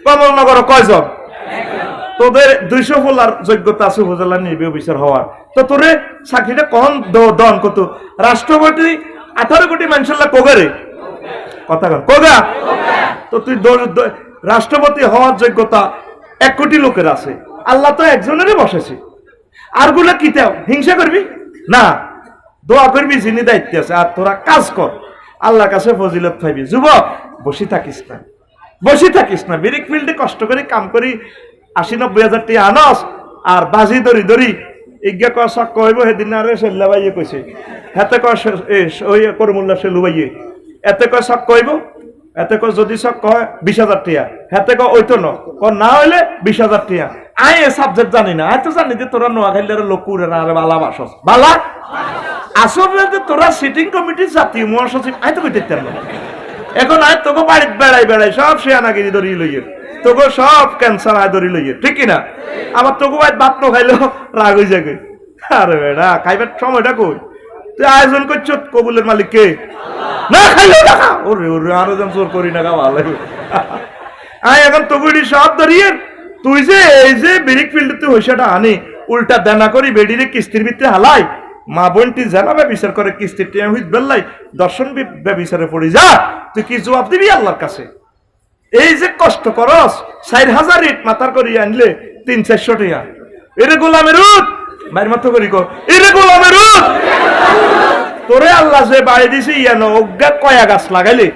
কমলনগর কয়জন তোদের 200 ফুলার যোগ্যতা আছে উপজেলা নির্বাহী অফিসার হওয়ার তো তোরে চাকরিটা কখন দন কত রাষ্ট্রপতি 18 কোটি মানুষের কোগারে কথা কন কোগা তো তুই রাষ্ট্রপতি হওয়ার যোগ্যতা 1 কোটি লোকের আছে আল্লাহ তো একজনেরই বসেছে আর গুলা কি তেও হিংসা করবি না দোয়া করবি যিনি দায়িত্বে আছে আর তোরা কাজ কর আল্লাহর কাছে ফজিলত পাইবি। যুবক বসে থাকিস না বিরিক ফিল্ডে কষ্ট করে কাম করি 80-90 হাজার টাকা আনস আর বাজি ধরি ইজ্ঞা কয় শখ কইব সেদিন আরে সেল্লা ভাইয়ে কইছে হাতে কয় ওই করমুল্লা সেলু ভাইয়ে এতে কয় শখ কইব এতে কয় যদি শখ কয় 20,000 টাকা হাতে কয় ওই তো না হইলে 20,000 টাকা। আই এ সাবজেক্ট জানি না আই তো জানি যে তোরা নোয়াখালীর লোক উড়ে না আরে বালা বাসস বালা আসলে তোরা সিটিং কমিটির জাতীয় মহাসচিব আই তো কইতে না এখন আয় তোকে বাড়িতে বেড়াই সব শেয়ানাগিরি ধরি লইয়ে তোকে সব ক্যান্সার আয় ধরি লইয়ে ঠিক কিনা আবার তোকে বাড়িতে ভাত তো খাইলো রাগ হয়ে যাবে আরে বেড়া খাইবার সময়টা কই তুই আয়োজন করছ কবুলের মালিক কে না খাইলো টাকা ওরে আরো যেন জোর করি না ভালো আয় এখন তোকে সব ধরিয়ে তুই যে এই যে ব্রিক ফিল্ডে তুই হইসাটা আনি উল্টা দেনা করি বেডিরে কিস্তির ভিতরে হালাই মা বোনটি জানাবে বিচার করে কিস্তির টিয়া হইত বেল্লাই দর্শন বিচারে পড়ি যা তুই কি জবাব দিবি আল্লাহর কাছে? এই যে কষ্ট করস 4,000 ইট মাথার করি আনলে 300-400 টাকা এরে গোলামের রূপ বাইর মতো করি কর এরে গোলামের রূপ তোরে আল্লাহ যে বাড়ি দিছে ইয়ানো অজ্ঞা কয়া গাছ লাগাইলে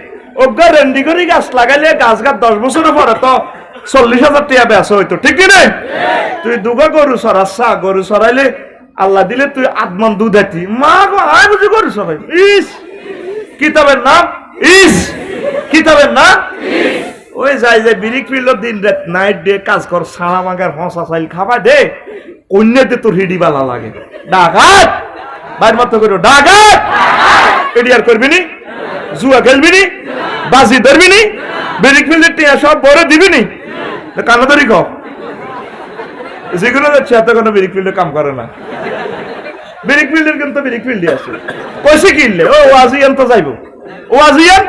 অজ্ঞা রেন্ডি করি গাছ লাগাইলে গাছ 10 বছরের পরে তো 40,000 টাকা বেচা হইতো ঠিক কিনা? তুই দুগা গরু সরাচ্ছা গরু সরাইলে আল্লাহ দিলে তুই আদমান দুধ আতি মা গো আয় বুঝি গরু সরাই ইস কিতাবের নাম ওই যাই যে বিরিক ফিল্ড দিন রাত নাইট ডে কাজ কর সারা মাগার হসা চাইল খাবা দে কন্যাতে তোর হিডি বালা লাগে ডাকাত বাইর মতো করে ডাকাত এডি আর করবি নি জুয়া খেলবি নি বাজি ধরবি নি ব্রিক ফিল্ডের টিয়া সব বড় দিবিনি কানো ধরি কও যেগুলো যাচ্ছে এত কোনো ব্রিক ফিল্ডে কাম করে না ব্রিক ফিল্ডের কিন্তু ব্রিক ফিল্ডে আছে কইছে কিনলে ও ওয়াজিয়ান তো যাইবো ওয়াজিয়ান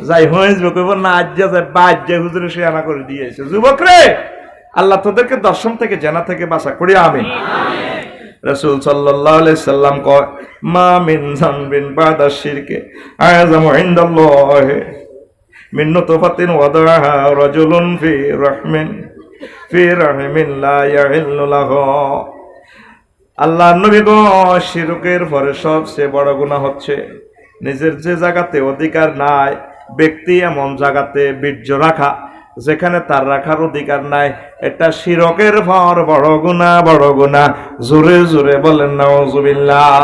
যাই হয়ে যাবো কইব না আজ যায় বাজ যায় হুজুরে সে আনা করে দিয়েছে যুবক রে আল্লাহ তোদেরকে দর্শন থেকে জানা থেকে বাঁচা করি আমিন রাসূল সাল্লাল্লাহু আলাইহি সাল্লাম কয় মা মিন যানবিন বাদা শিরকে আযামু ইনদাল্লাহ মিন নুতফাতিন ওয়াদাহা রাজুলুন ফি রাহমিন লা ইয়াহিল্লু লাহু আল্লাহর নবী গো শিরকের পরে সবচেয়ে বড় গুনাহ হচ্ছে নিজের যে জায়গাতে অধিকার নাই ব্যক্তি এমন জায়গাতে বীর্য রাখা যেখানে তার রাখার অধিকার নাই এটা শিরকের পর বড় গুনাহ জোরে জোরে বলেন নাউজুবিল্লাহ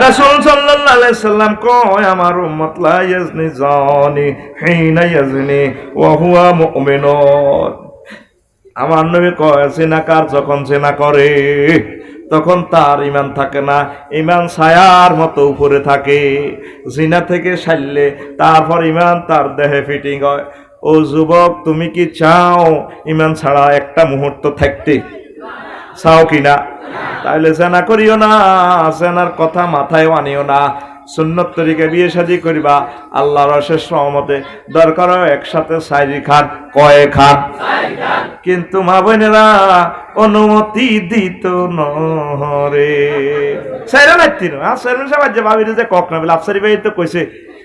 রাসূল সাল্লাল্লাহু আলাইহি সাল্লাম কয় আমার উম্মত লা ইয়াজনি জানি হিনা ইয়াজনি ওয়া হুয়া মুমিনুন আমার নবী কয় জিনাকার যখন জিনা করে তখন তার ঈমান থাকে না ঈমান ছায়ার মতো উপরে থাকে জিনা থেকে ছাড়লে তারপর ঈমান তার দেহে ফিটিং হয় ও যুবক তুমি কি চাও ঈমান ছাড়া একটা মুহূর্ত থাকতে চাও কিনা তাহলে জিনা করিও না জিনার কথা মাথায় আনিও না সুন্নত তরিকা বিয়ে শাদী করিবা আল্লাহর অশেষ রহমতে দরকার একসাথে সাইরি খান কয়ে খান কিন্তু মা বোনেরা অনুমতি দিত নরে সাইরা নাইতি না সাইরা সবাই যে ভাবিরে যে কক না বলে আফসারি ভাই তো কইছে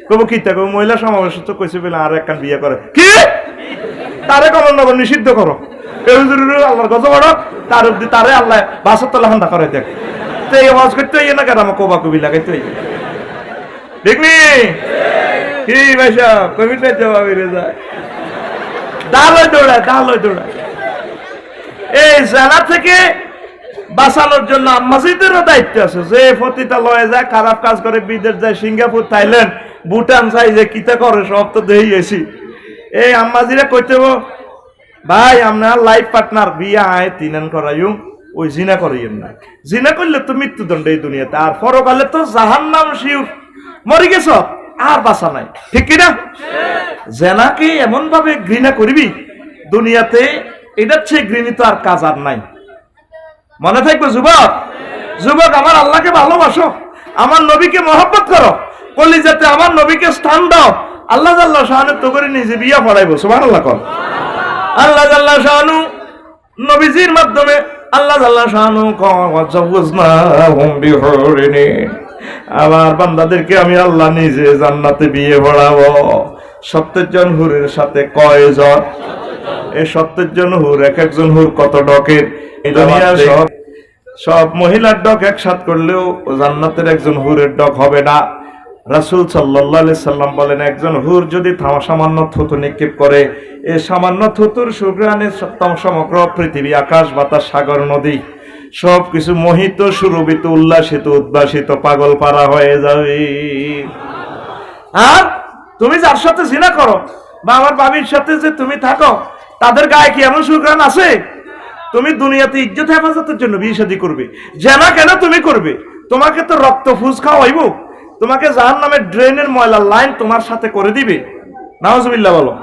কব কি তা মহিলা সমাবেশ তো কইছে বলে আর একখান বিয়ে করে কি তারে কমন না নিষিদ্ধ করো এই হুজুরের আল্লাহর গজব বড় তার অবধি তারে আল্লাহ বাসতলা হান্দা করে দেখ তো এই ওয়াজ করতে হইয়ে না কেন কোবা কবি লাগাইতে হইয়ে দেখনি কি ভাইসা কবিতা জবাবিরে যায় দালো দৌড়ায় এই জানা থেকে বাঁচানোর জন্য আম্মাজিদেরও দায়িত্ব আছে যে পতিতালয়ে যায় খারাপ কাজ করে বিদেশ যায় সিঙ্গাপুর থাইল্যান্ড ভুটান যাই যে কিতা করে সব তো দেখিয়েছি এই আম্মাজিরা কইতে ভাই আপনার লাইফ পার্টনার বিয়া আয় তিনান করাইম ওই জিনা করাইম না জিনা করলে তো মৃত্যুদণ্ড এই দুনিয়াতে আর পরকালে তো জাহান্নাম শিউর মরে গেছ আর বাঁচা নাই ঠিক কিনা জেনাকে এমন ভাবে ঘৃণা করবি দুনিয়াতে এটার চেয়ে ঘৃণিত আর কাজ আর নাই মনে থাকবে যুবক আমার আল্লাহকে ভালোবাসো আমার নবীকে মহব্বত করো কলিজাতে আমার নবীকে স্থান দাও আল্লাহ জাল্লাহ শাহানু তো করে নিজে বিয়া পড়াইবো সুবহানাল্লাহ কর আল্লাহ জাল্লাহ শাহানু নবীজির মাধ্যমে আল্লাহ জাল্লাহ শাহানু ওয়াজাওয়াজনাহুম বিহুরিন আমার বান্দাদেরকে আমি আল্লাহ নিজে জান্নাতে বিয়ে পড়াবো 70 জন হুরের সাথে কয়জন এই 70 জন হুর এক একজন হুর কত ডকের এই দুনিয়ার সব মহিলার ডক একসাথ করলেও জান্নাতের একজন হুরের ডক হবে না রাসূল সাল্লাল্লাহু আলাইহি সাল্লাম বলেন একজন হুর যদি সামান্য থুতু নিক্ষেপ করে এই সামান্য থুতুর সুঘ্রাণে সমগ্র পৃথিবী আকাশ বাতাস সাগর নদী সবকিছু মোহিত সুরভিত উল্লাসিত উদ্ভাসিত পাগল পারা হয়ে যাবে আর তুমি যার সাথে জিনা করো বা আমার বাবির সাথে যে তুমি থাকো তাদের গায়ে কি এমন সুঘ্রাণ আছে তুমি দুনিয়াতে ইজ্জত হেফাজতের জন্য বিয়ে শাদী করবে জানা কেন তুমি করবে তোমাকে তো রক্ত ফুস খাওয়াইবো তোমাকে জাহান্নামের ড্রেনের ময়লা লাইন তোমার সাথে করে দিবে নাউজুবিল্লাহ বলো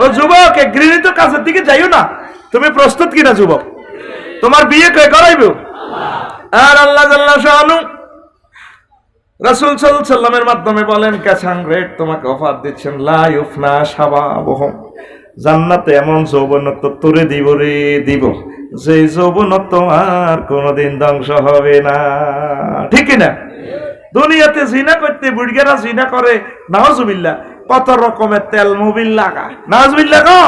ও যুবক ঘৃণিত কাজের দিকে যাইও না তুমি প্রস্তুত কিনা যুবক তোমার বিয়ে কে করাইবে আর আল্লাহ জাল্লাহ শাআনু রাসূল সাল্লাল্লাহু আলাইহি সাল্লামের মাধ্যমে বলেন কাছাং রেট তোমাকে অফার দিচ্ছেন লা ইউফনা শাবাবুহুম জান্নাতে এমন যৌবনত্ব তোরে দিব যে যৌবনত্ব আর কোনোদিন ধ্বংস হবে না ঠিক না দুনিয়াতে জিনা করতে বুড়িয়েরা জিনা করে নাউজুবিল্লাহ কত রকমের তেল মোবিল লাগা নাউজুবিল্লাহ গো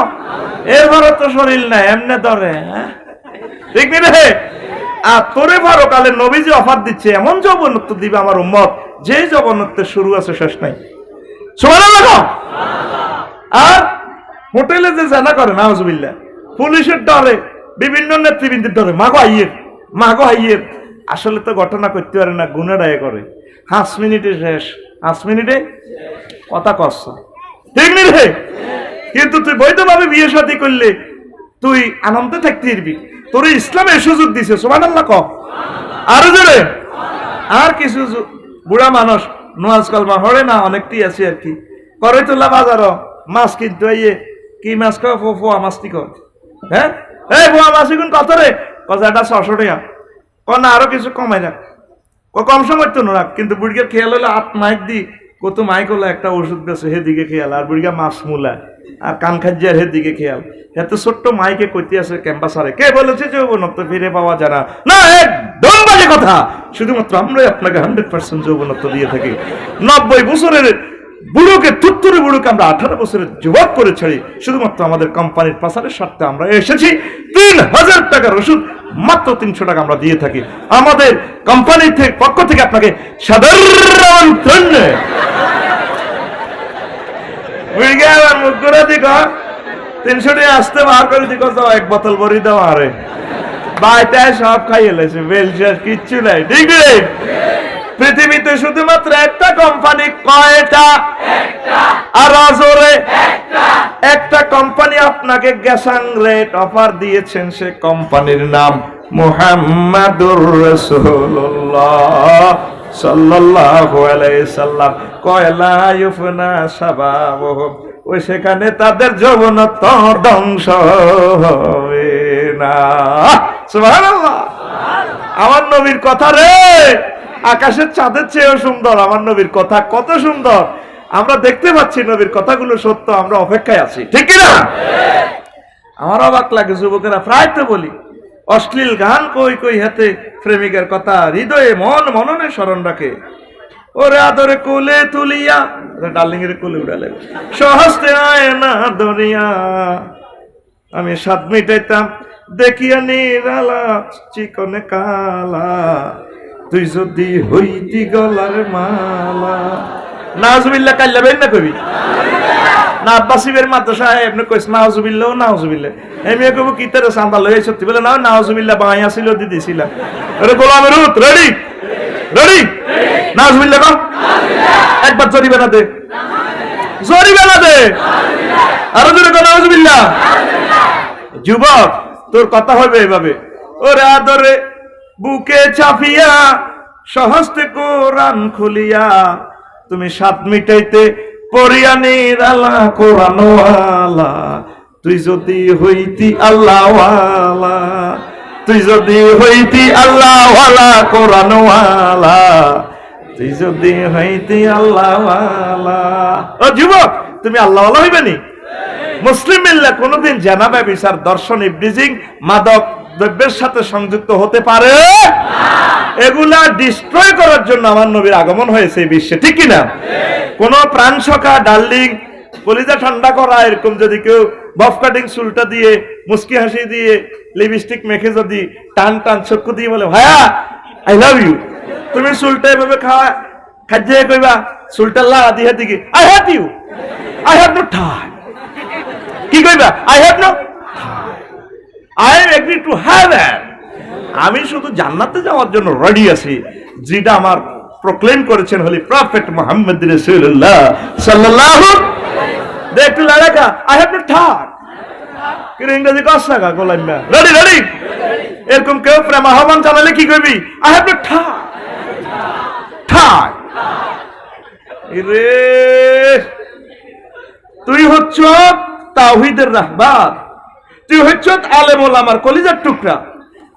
এরপরে তো শরীর না এমনে ধরে ঠিক রে আর তোরে পরকালে নবীজি অফার দিচ্ছে এমন যৌবনত্ব দিবে আমার উম্মত যে যৌবনত্বের শুরু আছে শেষ নাই সুবহানাল্লাহ আর হোটেলে যে জানা করে নাউজুবিল্লাহ পুলিশের ডরে বিভিন্ন নেতৃবৃন্দের ডরে মাগো আইয়ের আসলে তো ঘটনা করতে পারে না গুনাহটাই করে 5 মিনিটে শেষ 5 মিনিটে কথা কষ্ট ঠিক নি রে কিন্তু তুই বৈধভাবে বিয়ে শাদী করলে তুই আনন্দে থাকতে পারবি তোর ইসলামে সুযোগ দিছে সুবহানাল্লাহ কও আর জোরে আর কিছু বুড়া মানুষ নওয়াজ কলমা হরে না অনেকটি আছে আর কি করে তোলা বাজারও মাছ কিন্তু কি মাছ কয় ফোয়া মাছটি কয় হ্যাঁ এই ফোয়া মাছ এখন কত রে কত এটা 600 টাকা না আরো কিছু কমাই রাখ কম সময় তো রাখ কিন্তু বুড়িকে খেয়াল হলো আট মাইক দি কত মাইক হলো একটা ওষুধ বেছে হেদিকে খেয়াল আর বুড়িকা মাছ মূলা আর কান খাজ্জার হেদিকে খেয়াল এত ছোট্ট মাইকে কইতে আছে ক্যাম্পাসারে কে বলেছে যে যৌবনত্ব ফিরে পাওয়া যায় না একদম বাজে কথা শুধুমাত্র আমরাই আপনাকে 100% যৌবনত্ব দিয়ে থাকি 90 বছরের বুড়োকে তুত্তুরে বুড়োকে আমরা 18 বছরের যুবক করে ছাড়ি শুধুমাত্র আমাদের কোম্পানির পাচারের স্বার্থে আমরা এসেছি 3000 টাকার ওষুধ মাত্র 300 টাকা আমরা দিয়ে থাকি আমাদের কোম্পানির পক্ষ থেকে আপনাকে সাধারণ মুখ করে দিক 300 টাকা আসতে বার করে দিক এক বোতল বড়ি দাও আরে বাইটায় সব খাইয়ে লেছে বেলচার কিচ্ছু নাই ঠিক রে পৃথিবীতে শুধুমাত্র একটা কোম্পানি কয়টা আর জোরে একটা কোম্পানি আপনাকে গ্যাসাং রেট অফার দিয়েছেন সে কোম্পানির নাম মুহাম্মাদুর রাসূলুল্লাহ সাল্লাল্লাহু আলাইহি সাল্লাম কয়লা ইউফনা শাবাবহু ওই সেখানে তাদের যৌবনত্ব ধ্বংস হবে না সুবহানাল্লাহ আমার নবীর কথা রে আকাশের চাঁদের চেয়েও সুন্দর আমার নবীর কথা কত সুন্দর আমরা দেখতে পাচ্ছি নবীর কথাগুলো সত্য আমরা অপেক্ষায় আছি ঠিক কি না আমার অবাক লাগে যুবকেরা প্রায় তো বলি অশ্লীল গান কই কই হাতে প্রেমিকের কথা হৃদয়ে মননে স্মরণ রাখে ওরে আদরে কোলে তুলিয়া ডার্লিং এর কোলে উড়ালে সহস্তে আয় না দরিয়া আমি স্বাদ মিটাইতাম দেখিয়া নিরালা চিকনে কালা তুই যদি হইতি গলার মালা নাউজুবিল্লাহ কাল্লা বেন না কবি না আব্বাসিবের মাদ্রাসা এমনি কইস নাউজুবিল্লাহ নাউজুবিল্লাহ এমনি কব কিতারে সান্দা লই সত্যি বলে না নাউজুবিল্লাহ বায়া ছিল দিদিছিলাম আরে গোলাম রুত রেডি রেডি নাউজুবিল্লাহ কর একবার জরিমানা দে জরিমানা দে আর জোরে কর নাউজুবিল্লাহ যুবক তোর কথা হবে এভাবে ওরে আদরে বুকে চাপিয়া সহস্তে কোরআন খুলিয়া তুমি স্বাদ মিটাইতে পড়িয়া নিরালা কোরআনওয়ালা তুই যদি হইতি আল্লাহওয়ালা তুই যদি হইতি আল্লাহওয়ালা কোরআনওয়ালা তুই যদি হইতি আল্লাহওয়ালা ও যুবক তুমি আল্লাহওয়ালা হইবে নি মুসলিম মিল্লাত কোনোদিন জানাবে বিচার দর্শন ইবলিজিং মাদক দ্রব্যের সাথে সংযুক্ত হতে পারে এগুলা ডিস্ট্রয় করার জন্য আমার নবীর আগমন হয়েছে এই বিশ্বে ঠিক কি না কোন প্রাণ সখা ডার্লিং কলিজা ঠান্ডা করা এরকম যদি কেউ বফ কাটিং চুলটা দিয়ে মুস্কি হাসি দিয়ে লিপস্টিক মেখে যদি টান টান চক্ষু দিয়ে বলে ভাইয়া আই লাভ ইউ তুমি চুলটা এভাবে খাজ্জে কইবা চুলটা লাগা দিয়ে দিকে I have you I have no time কি কইবা I have no I agree to heaven আমি শুধু জান্নাতে যাওয়ার জন্য রেডি আছি যেটা আমার প্রক্লেম করেছেন হলি প্রফেট মুহাম্মদ রাসূলুল্লাহ সাল্লাল্লাহু দেখতে লাগা আই হ্যাভ নো টাইম কি ইংরেজি কষ্ট লাগা গোলাম না রেডি রেডি এরকম কেউ প্রেম আহ্বান জানালে কি কইবি I have no time time রে তুই হচ্ছ তাওহীদের রাহবার তুই হচ্ছ আলেম ওলামার কলিজার টুকরা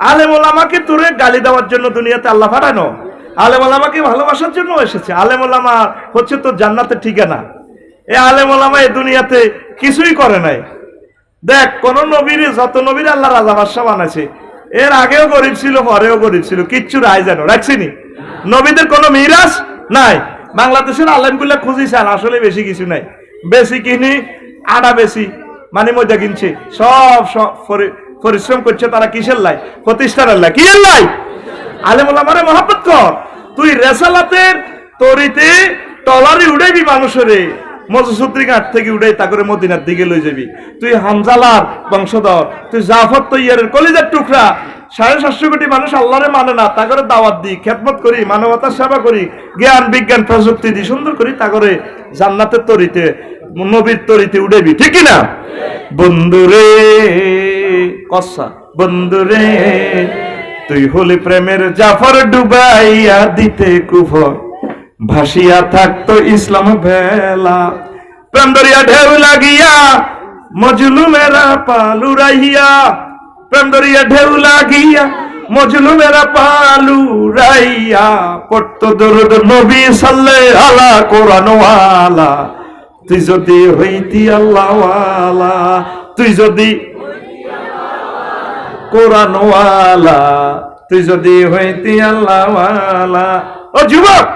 আলেম ওলামাকে তোরে গালি দেওয়ার জন্য দুনিয়াতে আল্লাহ পাঠানো আলেম ওলামাকে ভালোবাসার জন্য এসেছে আলেম ওলামা হচ্ছে তোর জান্নাতের ঠিকানা এই আলেম ওলামা এই দুনিয়াতে কিছুই করে নাই দেখ কোন নবীর যত নবীর আল্লাহ রাজা বাদশা বানাইছে এর আগেও গরিব ছিল পরেও গরিব ছিল কিচ্ছু রায় জানো রাখছিনি নবীদের কোনো মিরাজ নাই বাংলাদেশের আলেমগুলা খুঁজিছেন আসলে বেশি কিছু নাই বেশি কিনি আড়া বেশি মানে মজা কিনছে সব পরিশ্রম করছে তারা কিসের লাই প্রতিষ্ঠানের লাই কি লাই আলেম ওলামারে মহব্বত কর তুই রেসালাতের তরিতে টলারি উড়াইবি মানুষের মজসুদ্রি ঘাট থেকে উড়াই তা করে মদিনার দিকে লই যাবি তুই হামজালার বংশধর তুই জাফর তৈয়ারের কলিজার টুকরা 750 কোটি মানুষ আল্লাহরে মানে না তা করে দাওয়াত দি খেদমত করি মানবতার সেবা করি জ্ঞান বিজ্ঞান প্রযুক্তি দি সুন্দর করি তা করে জান্নাতের তরিতে নবীর তরিতে উড়াইবি ঠিক না বন্ধুরে কসা বন্ধুরে তুই হলি প্রেমের জাফর ডুবাইয়া দিতে কুফর ভাসিয়া থাকতো ইসলাম ভেলা প্রেম দরিয়া ঢেউ লাগিয়া মজলুমেরা পালুরাইয়া, প্রেম দরিয়া ঢেউ লাগিয়া মজলুমেরা পালুরাইয়া, পড়তো দরুদ নবী সাল্লাল্লাহু আলা কোরআন ওয়ালা, তুই যদি হইতি আল্লাহ ওয়ালা, তুই যদি কোরআন ওয়ালা, তুই যদি হইতি আল্লাহ ওয়ালা। ও যুবক,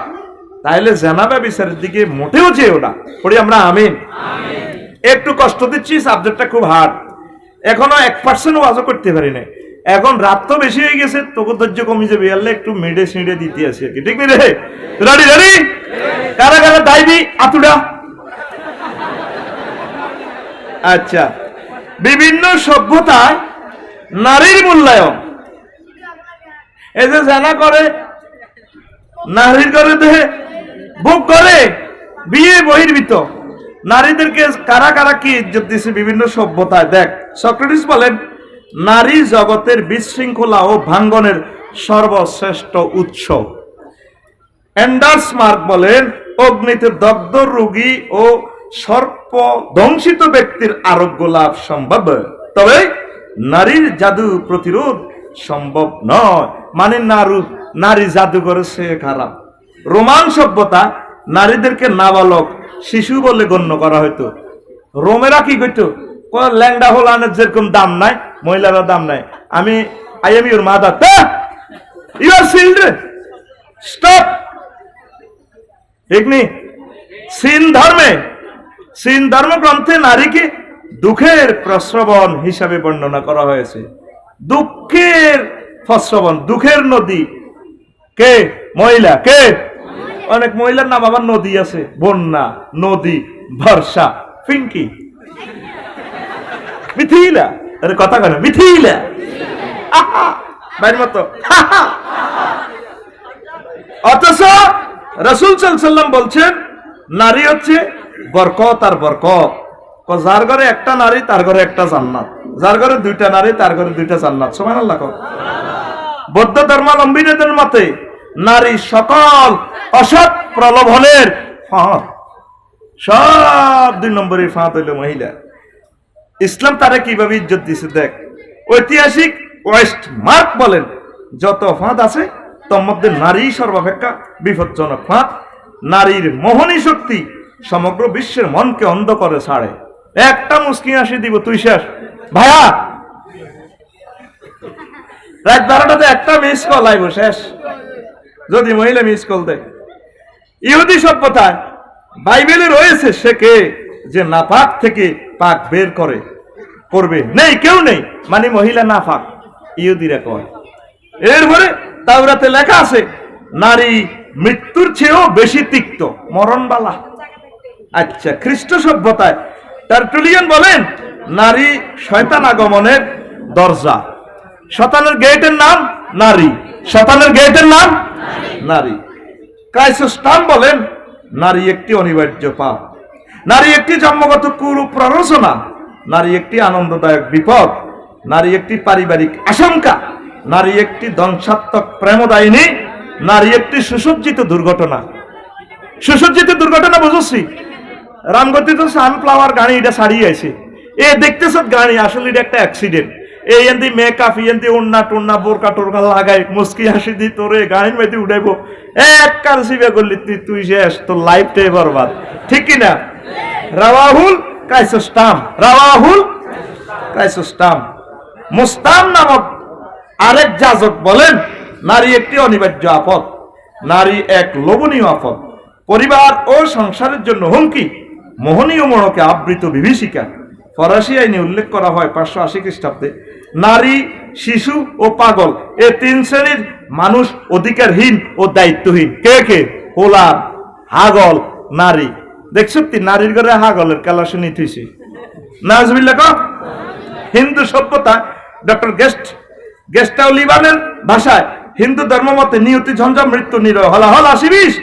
তাইলে জানাবে বিচারের দিকে মোটেও যেও না। পড়ি আমরা আমিন। একটু কষ্ট দিচ্ছি, সাবজেক্টটা খুব হার্ড, এখনো 1% ওয়াজও করতে পারি না। এখন রাত তো বেশি হয়ে গেছে, তোকে ধৈর্য কমে যাবে, আল্লাহ একটু মেডে সিঁড়ে দিতে আসি আর কি, ঠিক নেই রে? রেডি রেডি, কারা কারা দাইবি আতুডা। আচ্ছা, বিভিন্ন সভ্যতায় নারীর মূল্যায়ন, এই যে জানা করে নারীর করে দেহে বুক করে বিয়ে বহির্ভূত নারীদেরকে কারা কারা কি ইজ্জত দিছে বিভিন্ন সভ্যতায়। দেখ, সক্রেটিস বলেন নারী জগতের বিশৃঙ্খলা ও ভাঙ্গনের সর্বশ্রেষ্ঠ উৎস। অ্যান্ডার্স মার্ক বলেন অগ্নিতে দগ্ধ রোগী ও সর্প ধ্বংসিত ব্যক্তির আরোগ্য লাভ সম্ভব, তবে নারীর জাদু প্রতিরোধ সম্ভব নয়। মানে নারী জাদু করেছে খারাপ। রোমান সভ্যতা নারীদেরকে নাবালক শিশু বলে গণ্য করা হইতো। রোমেরা কি করতো, ল্যাংডা হোলানের যেরকম দাম নাই, মহিলারা দাম নাই। I am your mother, you are children, stop. ঠিক নি? সিন ধর্মগ্রন্থে নারীকে দুঃখের প্রস্রবণ হিসাবে বর্ণনা করা হয়েছে। দুঃখের প্রস্রবণ, দুঃখের নদী কে? মহিলা। কে? অনেক মহিলার নাম আবার নদী আছে, বন্যা, নদী, বর্ষা, পিঙ্কি, মিথিলা। আরে কথা কেন? মিথিলা বাইর মতো। অথচ রাসূল সাল্লাল্লাহু আলাইহি ওয়াসাল্লাম বলছেন নারী হচ্ছে বরকত আর বরকত। যার ঘরে একটা নারী তার ঘরে একটা জান্নাত, যার ঘরে দুইটা নারী তার ঘরে দুইটা জান্নাত। সুবহানাল্লাহ। বৌদ্ধ ধর্মাবলম্বীদের মতে নারী সকল অসৎ প্রলোভনের ফাঁদ, সব 2 নম্বরের ফাঁদ হইল মহিলা। ইসলাম তারা কিভাবে ইজ্জত দিছে দেখ। ঐতিহাসিক ওয়েস্ট মার্ক বলেন যত ফাঁদ আছে তোর মধ্যে নারী সর্বাপেক্ষা বিপজ্জনক ফাঁদ। নারীর মোহনী শক্তি সমগ্র বিশ্বের মনকে অন্ধ করে ছাড়ে। একটা মুস্কি হাসি দিব তুই শেষ। ভাইয়া রাত 12টাতে একটা মিস কল আইব শেষ, যদি মহিলা মিস কল দেয়। ইহুদি সভ্যতায় বাইবেলে রয়েছে সে কে যে নাপাক থেকে পাক বের করবে, নেই, কেউ নেই, মানে মহিলা নাপাক, ইহুদিরা কয়। এরপরে তাওরাতে লেখা আছে নারী মৃত্যুর চেয়েও বেশি তিক্ত, মরণবালা। আচ্ছা, খ্রিস্ট সভ্যতায় টার্টুলিয়ান বলেন নারী শয়তান আগমনের দরজা। শয়তানের গেটের নাম নারী, শয়তানের গেটের নাম নারী। ক্রাইসোস্টাম বলেন নারী একটি অনিবার্য পাপ, নারী একটি জন্মগত কুপ্ররোচনা, নারী একটি আনন্দদায়ক বিপদ, নারী একটি পারিবারিক আশঙ্কা, নারী একটি ধ্বংসাত্মক প্রেমদায়িনী, নারী একটি সুসজ্জিত দুর্ঘটনা। সুসজ্জিত দুর্ঘটনা বুঝছি, রামগতিতে সানফ্লাওয়ার গাড়ি এটা ছাড়িয়ে আছে, এ দেখতেছ গাড়ি, আসলে এটা একটা অ্যাক্সিডেন্ট। এই এনদি মেকআপ এনদি ওন্না টোন্না বোরকা টোরকা লাগাই মুস্কি হাসি দি তোরে গাড়ির মধ্যে উঠাইবো, এক কাল সিবে করলি তুই শেষ, তোর লাইফটাই বরবাদ। ঠিক কিনা? রাওয়াহুল ক্রাইসোস্টাম, রাওয়াহুল ক্রাইসোস্টাম। মুস্তাম নামক আরেক যাজক বলেন নারী একটি অনিবার্য আপদ, নারী এক লোভনীয় আপদ, পরিবার ও সংসারের জন্য হুমকি, মোহনীয় মোড়কে আবৃত বিভীষিকা। ফরাসি আইনে উল্লেখ করা হয় 580 খ্রিস্টাব্দে নারী, শিশু ও পাগল এ 3 শ্রেণীর মানুষ অধিকারহীন ও দায়িত্বহীন। কে কে? হোলা, হাগল, নারী। দেখছো নারীর ঘরে হাগলের কালা শুনি থুইছি নাজবিল্লাহ। হিন্দু সভ্যতা ডক্টর গেস্টাও লিবানের ভাষায় হিন্দু ধর্ম মতে নিয়তি ঝঞ্ঝা মৃত্যু নিরয় হলাহল 80-20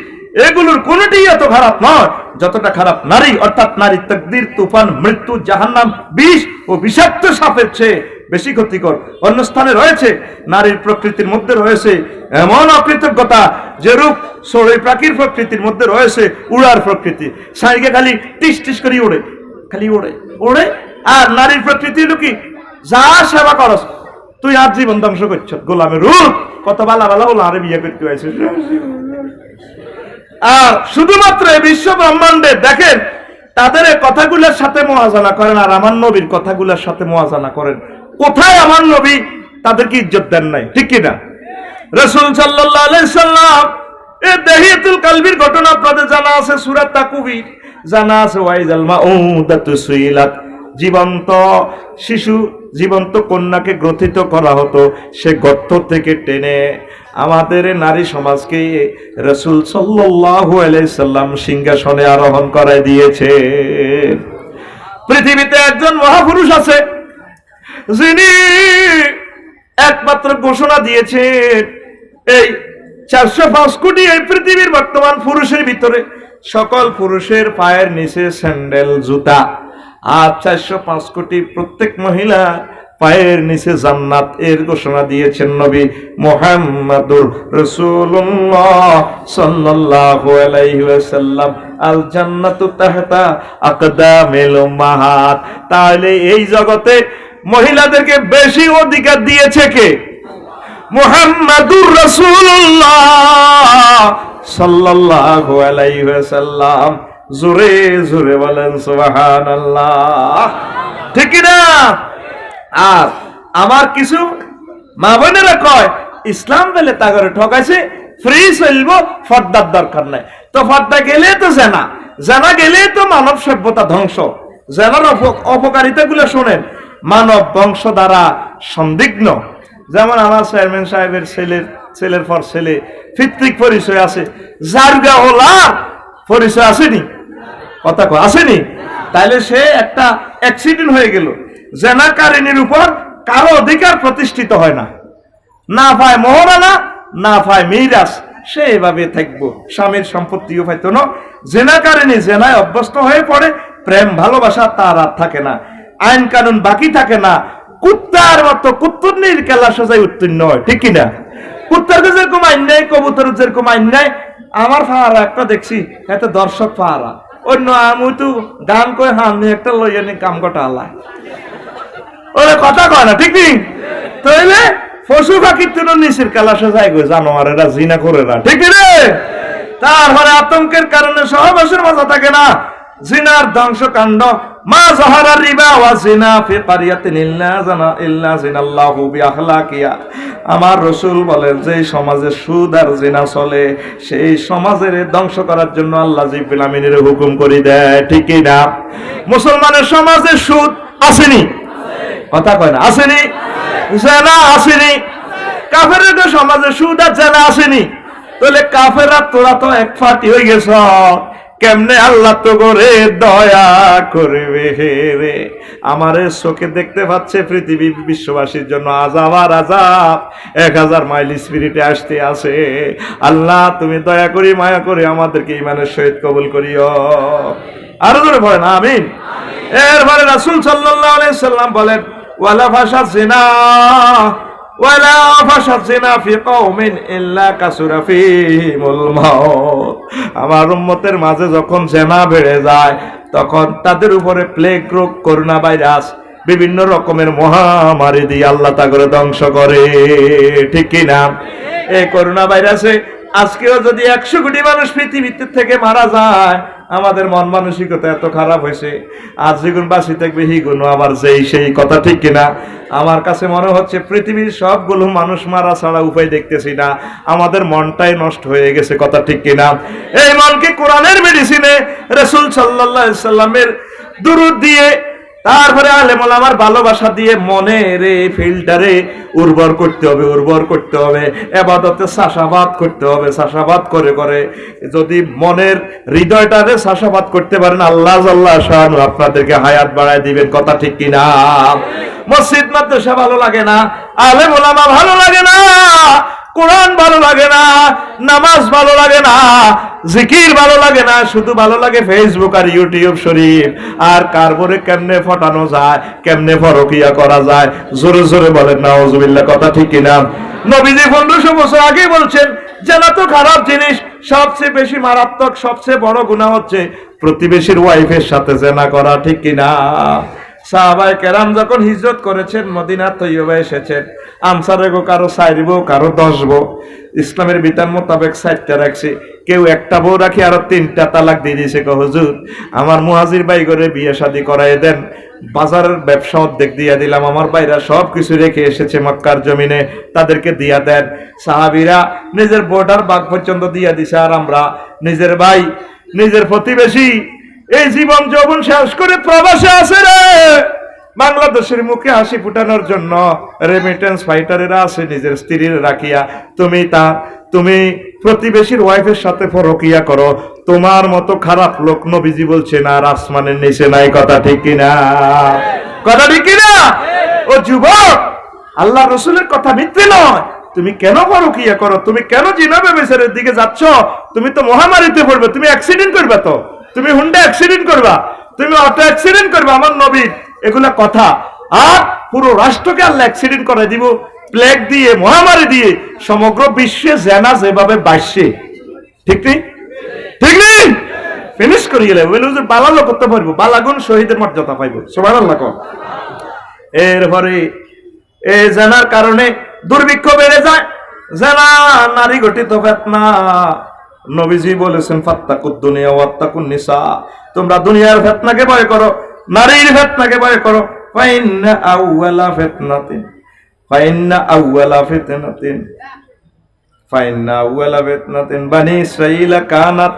এগুলোর কোনটি এত খারাপ নয় যতটা খারাপ নারী, অর্থাৎ নারী তাকদীর, তুফান, মৃত্যু, জাহান্নাম, বিষ ও বিষাক্ত সাপের চেয়ে বেশি ক্ষতিকর। অন্য স্থানে রয়েছে নারীর প্রকৃতির মধ্যে রয়েছে এমন অকৃতজ্ঞতা যেরূপ চড়ুই পাখির প্রকৃতির মধ্যে রয়েছে উড়ার প্রকৃতি, সাইকে খালি টিস টিস করে ওড়ে, খালি ওড়ে ওড়ে। আর নারীর প্রকৃতি হলো কি, যা সেবা করস তুই আর জীবন ধ্বংস করছ, গোলামের রূপ কত বালা বালা বলো আরে বিয়ে করতে হয়েছে। আর শুধুমাত্র এই বিশ্ব ব্রহ্মাণ্ডে দেখেন তাদের এই কথাগুলোর সাথে মোয়াজানা করেন আর আমার নবীর কথাগুলোর সাথে মোয়াজানা করেন। কোথায় আমার নবী তাদেরকে ইজ্জত দেন নাই, ঠিক কিনা? রাসূল সাল্লাল্লাহু আলাইহি সাল্লাম এই দাহিয়াতুল কালবির ঘটনা আপনাদের জানা আছে, সূরা তাকুবীর জানা আছে, ওয়াইজাল মাউদাতু সুইলাত, জীবন্ত শিশু, জীবন্ত কন্যাকে গ্রথিত করা হতো, সে গর্ত থেকে টেনে আমাদের নারী সমাজকে রাসূল সাল্লাল্লাহু আলাইহি সাল্লাম সিংহাসনে আরোহণ করায় দিয়েছে। পৃথিবীতে একজন মহাপুরুষ আছে যিনি একমাত্র ঘোষণা দিয়েছেন এই 405 কোটি এই পৃথিবীর বর্তমান পুরুষের ভিতরে সকল পুরুষের পায়ের নিচে স্যান্ডেল জুতা, আর 405 কোটি প্রত্যেক মহিলা পায়ের নিচে জান্নাত, এর ঘোষণা দিয়েছেন নবী মুহাম্মাদুর রাসূলুল্লাহ সাল্লাল্লাহু আলাইহি ওয়াসাল্লাম। আল জান্নাতু তাহতা আকদামিল উম্মাহাত। তাহলে এই জগতে মহিলাদেরকে বেশি অধিকার দিয়েছে কে? মুহাম্মাদুর রাসূলুল্লাহ সাল্লাল্লাহু আলাইহি ওয়াসাল্লাম। জোরে জোরে বলেন সুবহানাল্লাহ, ঠিক না? আর আমার কিছু মা বোনেরা কয় ইসলাম বলে তাগরে ঠকাইছে, ফ্রি চলব, পর্দার দরকার নাই। তো পর্দা গেলে তো জানা, জানা গেলে তো মানব সভ্যতা ধ্বংস। জানার অপকারিতা গুলো শোনেন, মানব বংশ দ্বারা সন্দিগ্ন। যেমন আমার চেয়ারম্যান সাহেবের ছেলের পর ছেলে পিতৃক পরিচয় আছে, জারগা ওলার পরিচয় আসেনি, কথা কয় আসেনি। তাইলে সে একটা অ্যাক্সিডেন্ট হয়ে গেল, জেনাকারিনীর উপর কারো অধিকার প্রতিষ্ঠিত হয় না, না পায় মোহরানা, না পায় মিরাস, সে এভাবে থাকবো, স্বামীর সম্পত্তিও পাইতো না। জেনাকারিনী জেনায় অভ্যস্ত হয়ে পড়ে, প্রেম ভালোবাসা তার আর থাকে না, আইন কানুন বাকি থাকে না, কুত্তার মতো কুত্তুরনির কেলা সোজাই উত্তীর্ণ হয়, ঠিক কিনা? কুত্তার যেরকম আইন নেই, কবুতর যেরকম আইন নেই। আমার ফাহারা একটা দেখছি, একটা দর্শক ফাহারা, অন্য আমি তো গান করে হামনি একটা লইয়া নি কাম কটা আল্লাহ ওরা কথা কয় না, ঠিক নেই? তাইলে পশু পাখির তো নিচের কেলা সোজাই গো, জানোয়ারেরা জিনা করে না, ঠিক রে? তারপরে আতঙ্কের কারণে সহবাসের মজা থাকে না, জিনার ধ্বংসকাণ্ড। মা যাহারা রিবা ওয়া জিনা ফি ক্বারিয়াতিন ইল্লা জিনাল্লাহু বিআখলাকিয়া। আমার রাসূল বলেন যে সমাজে সুদ আর জিনা চলে, সেই সমাজের ধ্বংস করার জন্য আল্লাহ জিবরিল আমিনের হুকুম করে দেয়, ঠিক কি না? মুসলমানের সমাজে সুদ আসেনি, কথা কয় না, আসেনি? জিনা আসেনি। কাফেরদের সমাজে সুদ আর জিনা আসেনি। তাহলে কাফেররা তোরা তো এক ফাটি হয়ে গেছ, কেমনে আল্লাহ তো করে দয়া করবে রে? আমারে চোখে দেখতে পাচ্ছে পৃথিবী বিশ্ববাসীর জন্য আযাব আর আযাব 1000 মাইল স্পিরিটে আসতে আছে। আল্লাহ তুমি দয়া করি মায়া করে আমাদেরকে ঈমানের সহিত কবুল করিও। আরো জোরে বলেন আমিন। এরপরে রাসূল সাল্লাল্লাহু আলাইহি সাল্লাম বলেন ওয়ালা ফাশা জিনা ওয়ালা ফাশা জিনা ফি কওমিন ইল্লা কাসুরা ফিহিমুল মাউত। আমার উম্মতের মাঝে যখন জিনা বেড়ে যায় তখন তাদের উপরে প্লেগ রোগ, করোনা ভাইরাস, বিভিন্ন রকমের মহামারী দিয়ে আল্লাহ তা করে ধ্বংস করে, ঠিক কি না? এই করোনা ভাইরাসে আজকেও যদি 100 কোটি মানুষ পৃথিবীতে থেকে মারা যায়, আমাদের মন মানসিকতা এত খারাপ হয়েছে, আজ যেগুন বাঁচি থাকবে হিগুন আবার সেই কথা, ঠিক কিনা? আমার কাছে মনে হচ্ছে পৃথিবীর সবগুলো মানুষ মারা ছাড়া উপায় দেখতেছি না, আমাদের মনটাই নষ্ট হয়ে গেছে, কথা ঠিক কিনা? এই মনকে কোরআনের মেডিসিনে রাসূল সাল্লাল্লাহু আলাইহি সাল্লামের দুরূদ দিয়ে, তারপরে আলেম ওলামার ভালোবাসা দিয়ে মনের ফিল্টারে উর্বর করতে হবে, উর্বর করতে হবে, ইবাদতে চাষাবাদ করতে হবে। চাষাবাদ করে করে যদি মনের হৃদয়টারে চাষাবাদ করতে পারেন, আল্লাহ জাল্লা শানু আপনাদেরকে হায়াত বাড়ায় দিবেন, কথা ঠিক কিনা? মসজিদ মাদ্রাসা ভালো লাগে না, আলেম ওলামা ভালো লাগে না, কোরআন ভালো লাগে না, নামাজ ভালো লাগে না, জিকির ভালো লাগে না, শুধু ভালো লাগে ফেসবুক আর ইউটিউব শরীফ। আর কারবরে কেমনে ফটানো যায়, কেমনে পরকিয়া করা যায়, জোরে জোরে বলেন নাউজুবিল্লাহ। কথা ঠিক কিনা? নবীজি 1500 বছর আগে বলছেন জেনা তো খারাপ জিনিস, সবচেয়ে বেশি মারাত্মক, সবচেয়ে বড় গুনাহ হচ্ছে প্রতিবেশীর ওয়াইফের সাথে জেনা করা। ঠিক কিনা? সাহাবায়ে কেরাম যখন হিজরত করেছেন, মদিনা তৈয়বা এসেছেন, আনসারে গো কারো 4 বউ, কারো 10 বউ। ইসলামের বিধান মোতাবেক 4টা রাখছে, কেউ একটা বউ রাখি আরো 3টা তালাক দিয়ে দিয়েছে। হুজুর আমার মুহাজির ভাই করে বিয়ে শাদী করায় দেন, বাজারের ব্যবসা অর্ধেক দিয়া দিলাম, আমার ভাইরা সব কিছু রেখে এসেছে মক্কার জমিনে, তাদেরকে দিয়া দেন। সাহাবীরা নিজের বর্ডার বাগ পর্যন্ত দিয়া দিছে, আর আমরা নিজের ভাই, নিজের প্রতিবেশী এই জীবন যৌবন শেষ করে প্রবাসে আছে রে। বাংলাদেশের মুখে হাসি ফুটানোর জন্য রেমিটেন্স ফাইটারেরা আছে নিজের স্ত্রীর রাখিয়া, তুমি প্রতিবেশীর ওয়াইফের সাথে পরকিয়া করো, তোমার মতো খারাপ লোক নবীজি বলছে না আর আসমানের নিচে নাই। কথা ঠিক কিনা? কথা ঠিক কিনা? ও যুবক, আল্লাহ রসুলের কথা মিথ্যে নয়। তুমি কেন পরকিয়া করো? তুমি কেন জিনা ব্যভিচারের দিকে যাচ্ছ? তুমি তো মহামারীতে পড়বে, তুমি অ্যাক্সিডেন্ট করবে, তো তুমি হুন্ডা অ্যাক্সিডেন্ট করবা, তুমি অটো অ্যাক্সিডেন্ট করবা। আমার নবীর এগুলা কথা। আর পুরো রাষ্ট্রকে আল্লাহ অ্যাক্সিডেন্ট করে দিব প্লেগ দিয়ে, মহামারী দিয়ে। সমগ্র বিশ্বে জেনা যেভাবে বাড়ছে, ঠিক নেই? ঠিক নেই? ফিনিশ করি গেলে বালালো করতে পারবো, বালাগুন শহীদের মর্যাদা পাইব। সুবহানাল্লাহ। এরপরে এই জেনার কারণে দুর্ভিক্ষ বেড়ে যায়। জেনা নারী গঠিত ফিতনা। নবীজি বলেছেন ফাত্তাকুদ দুনিয়া ওয়াত্তাকুন নিসা, তোমরা দুনিয়ার ফিতনাকে ভয় করো, নারীর ফিতনাকে ভয় করো। ফাইন্না আউওয়ালা ফিতনাতিন বানি ইসরাঈলা কানাত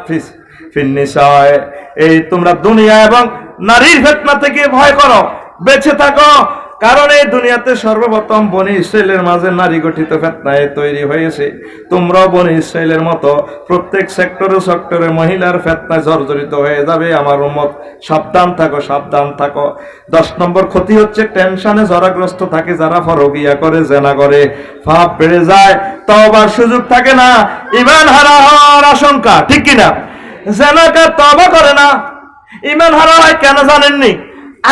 ফিন নিসা। এই তোমরা দুনিয়া এবং নারীর ফিতনা থেকে ভয় করো, বেঁচে থাকো, কারণ এই দুনিয়াতে সর্বপ্রথম বনি ইসরাইলের মাঝে নারী গঠিত ফিতনায় তৈরি হয়েছে। তোমরাও বনি ইসরাইলের মতো প্রত্যেক সেক্টরে মহিলার ফিতনায় জর্জরিত হয়ে যাবে। আমার উম্মত সাবধান থাকো, সাবধান থাকো। 10 নম্বর ক্ষতি হচ্ছে টেনশনে জরাগ্রস্ত থাকে যারা পরকিয়া করে, জেনা করে, পাপ বেড়ে যায়, তওবার সুযোগ থাকে না, ঈমান হারা হওয়ার আশঙ্কা। ঠিক কিনা? জেনাকার তওবা করে না, ঈমান হারা হয় কেন জানেননি?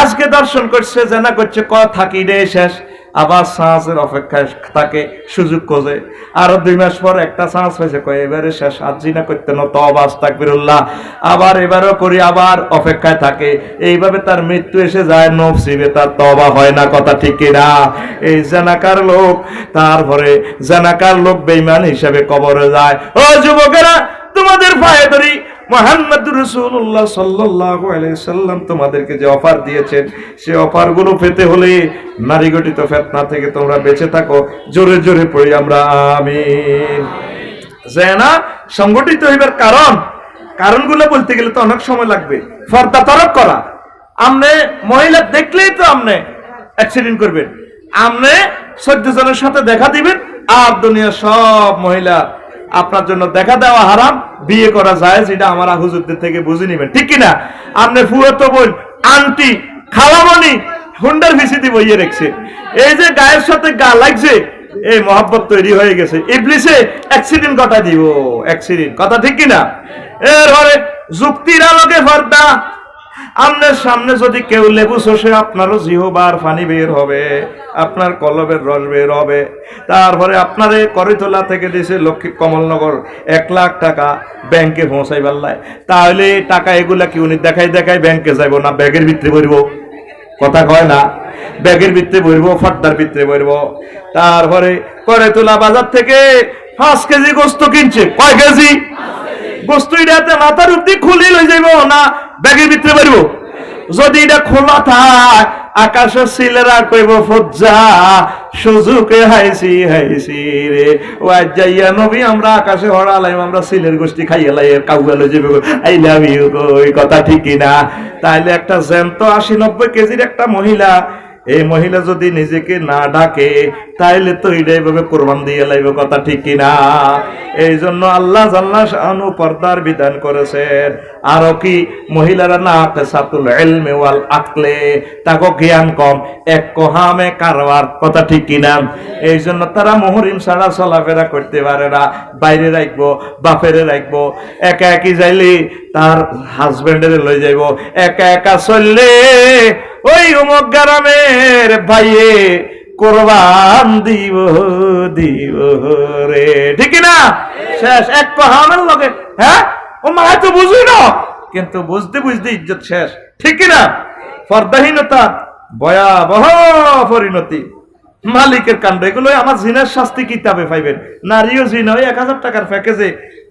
আজকে দর্শন করছে, জেনা করছে, থাকি রে শেষ, আবার সাঁসের অপেক্ষায় থাকে, সুযোগ খোঁজে। আরো 2 মাস পর একটা সাঁস হয়েছে, এবারে শেষ, আর জিনা করতে না, তওবা আস্তাগফিরুল্লাহ, আবার এবারও করি, আবার অপেক্ষায় থাকে। এইভাবে তার মৃত্যু এসে যায়, নসিবে তার তওবা হয় না। কথা ঠিক কিনা? এই জেনাকার লোক, তারপরে জেনাকার লোক বেঈমান হিসেবে কবরে যায়। ও যুবকেরা, তোমাদের পায়ে ধরি, মুহাম্মদুর রাসূলুল্লাহ সাল্লাল্লাহু আলাইহি সাল্লাম তোমাদেরকে যে অফার দিয়েছেন, সেই অফারগুলো পেতে হলে নারী গঠিত ফিতনা থেকে তোমরা বেঁচে থাকো। জোরে জোরে পড়ি আমরা আমিন। জেনা সংগঠিত হইবার কারণগুলো বলতে গেলে তো অনেক সময় লাগবে। পর্দা তরক করা, আপনি মহিলা দেখলেই তো আপনি অ্যাক্সিডেন্ট করবেন, আপনি 14 জনের সাথে দেখা দিবেন, আর দুনিয়ার সব মহিলা আপনার জন্য দেখা দেওয়া হারাম, বিয়ে করা যায়, যেটা আমার হুজুরদের থেকে বুঝে নিবেন। ঠিক কিনা? আপনি ফুয়াতো বোন, আন্টি, খালামণি হুন্ডার ভিসিতে বইয়ে রেখছে, এই যে গায়ের সাথে গা লাগছে, এই মহব্বত তৈরি হয়ে গেছে, ইবলিসে অ্যাক্সিডেন্ট ঘটা দিব, অ্যাক্সিডেন্ট। কথা ঠিক কিনা? এরপরে যুক্তির আলোকে পর্দা। আপনার সামনে যদি কেউ লেবু শোষে, আপনারও জিহবার পানি বের হবে, আপনার কলবের রস বের হবে। তারপরে আপনারে করিতলা থেকে দিয়েছে লক্ষ্মী কমলনগর 1 লাখ টাকা ব্যাংকে পৌঁছাইবার লাই, তাহলে টাকা এগুলা কি উনি দেখাই ব্যাংকে যাইব না, ব্যাগের ভিতরে ভরব? কথা কয় না? ব্যাগের ভিতরে ভরব, ফর্দার ভিতরে ভরব। তারপরে করিতলা বাজার থেকে 5 কেজি গোস্ত কিনছে। কয় কেজি গোস্ত? এটাতে মাথার উপর দিয়ে খুলে লই যাইব না ব্যাগের ভিতরে ভরব? যদি এটা খোলা থাক, আকাশের সিলেরা কইব ফজ্জা সুজুকে হাইছি রে, ও আজ যাইয়া নবী আমরা আকাশে হড়ালাইম, আমরা সিলের গোষ্ঠী খাইয়া লাই, কাউয়া লই যাবে, আই লাভ ইউ। কই কথা ঠিক কিনা? তাইলে একটা জ্যান্ত 80-90 কেজির একটা মহিলা এই মহিলা যদি নিজেকে না ডাকে তাইলে তো এটাই ভাবে কোরবান দিয়ে লাইব, কথা ঠিক কিনা? এই জন্য আল্লাহ জাল্লা শানু পর্দার বিধান করেছেন। আরো কি মহিলারা না কিসাতুল ইলমি ওয়াল আকলে, তাকো জ্ঞান কম, এক কোহামে কারবার, কথা ঠিক কিনা? এই জন্য তারা মুহরিম ছাড়া চলাফেরা করতে পারে না, বাইরে রাখবো, বাপেরে রাখবো, একা একই যাইলে তার হাজবেন্ডের লই যাইব, একা একা চললে ওই অমুক গ্রামের ভাইয়ে কোরবান দিব দিব রে, ঠিক না? শেষ এক কোহামের লগে। হ্যাঁ, ও মা তো বুঝি না, কিন্তু বুঝতে বুঝতে ইজ্জত শেষ, ঠিক না? পর্দাহীনতা ভয়াবহ পরিণতি, মালিকের কাণ্ড। এগুলো আমার জিনের শাস্তি কিতাবে পাইবেন। নারীও জিন ওই 1000 টাকার প্যাকেজে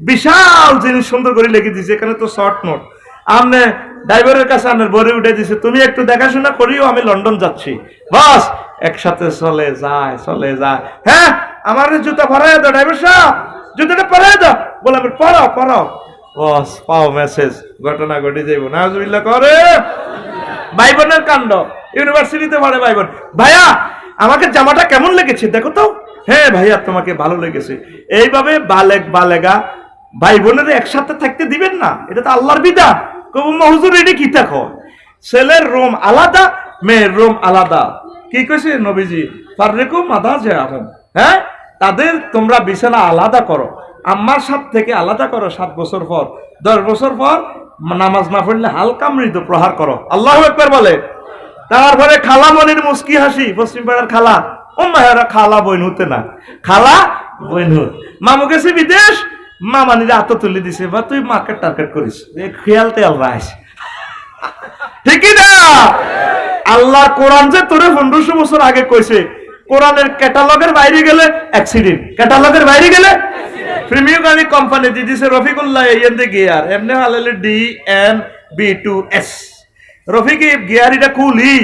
বিশাল জিনিস সুন্দর করে লিখে দিছে, এখানে তো শর্ট নোট। আমনে ড্রাইভারের কাছে আপনার বরে উঠে দিছে, তুমি একটু দেখাশোনা করিও, আমি লন্ডন যাচ্ছি, বাস একসাথে চলে যায় চলে যায়। হ্যাঁ, আমার জুতা পরাই দাও ড্রাইভার সাহেব, জুতাটা পরাই দাও, বলে আমি পরাও পরাও, বস পাও মেসেজ, ঘটনা ঘটে যাইব। নাউজুবিল্লাহ করে ভাই বোনের কাণ্ড। ইউনিভার্সিটিতে পড়ে ভাই বোন, ভাইয়া আমাকে জামাটা কেমন লেগেছে দেখো তো। হ্যাঁ ভাইয়া তোমাকে ভালো লেগেছে। এইভাবে বালেগ বালেগা ভাই বোনের একসাথে থাকতে দিবেন না, এটা তো আল্লাহর বিধান। কবু হুজুর এটা কি দেখো, ছেলের রুম আলাদা, মেয়ের রুম আলাদা। কি কইছে নবীজি? ফাররিকু মাদাজিআহুম, হ্যাঁ, তাদের তোমরা বিছানা আলাদা করো, আম্মার সাথ থেকে আলাদা করো। 7 বছর পর 10 বছর পর নামাজ না পড়লে হালকা মৃদু প্রহার করো। আল্লাহু আকবার বলে। তারপরে খালা মনির মুস্কি হাসি, পশ্চিম পাড়ার খালা, ও মায়েরা খালা বইন হতে না, খালা বইন হুত। মামু গেছে বিদেশ, মামানিরা হাত তুলে দিছে, বা তুই মার্কেট টার্গেট করিস, খেয়াল তেল রাইস, ঠিক না? আল্লাহ কোরআন যে তোরে 1500 বছর আগে কইছে, কোরআনের ক্যাটালগের বাইরে গেলে অ্যাক্সিডেন্ট, ক্যাটালগের বাইরে গেলে প্রিমিয়াম গাড়ি কোম্পানি দিয়ে দিছে রফিকুল্লাহ এনদে গিয়ার, এমনি হালালে DNB2S। রফিকি গিয়ারিটা খুলি,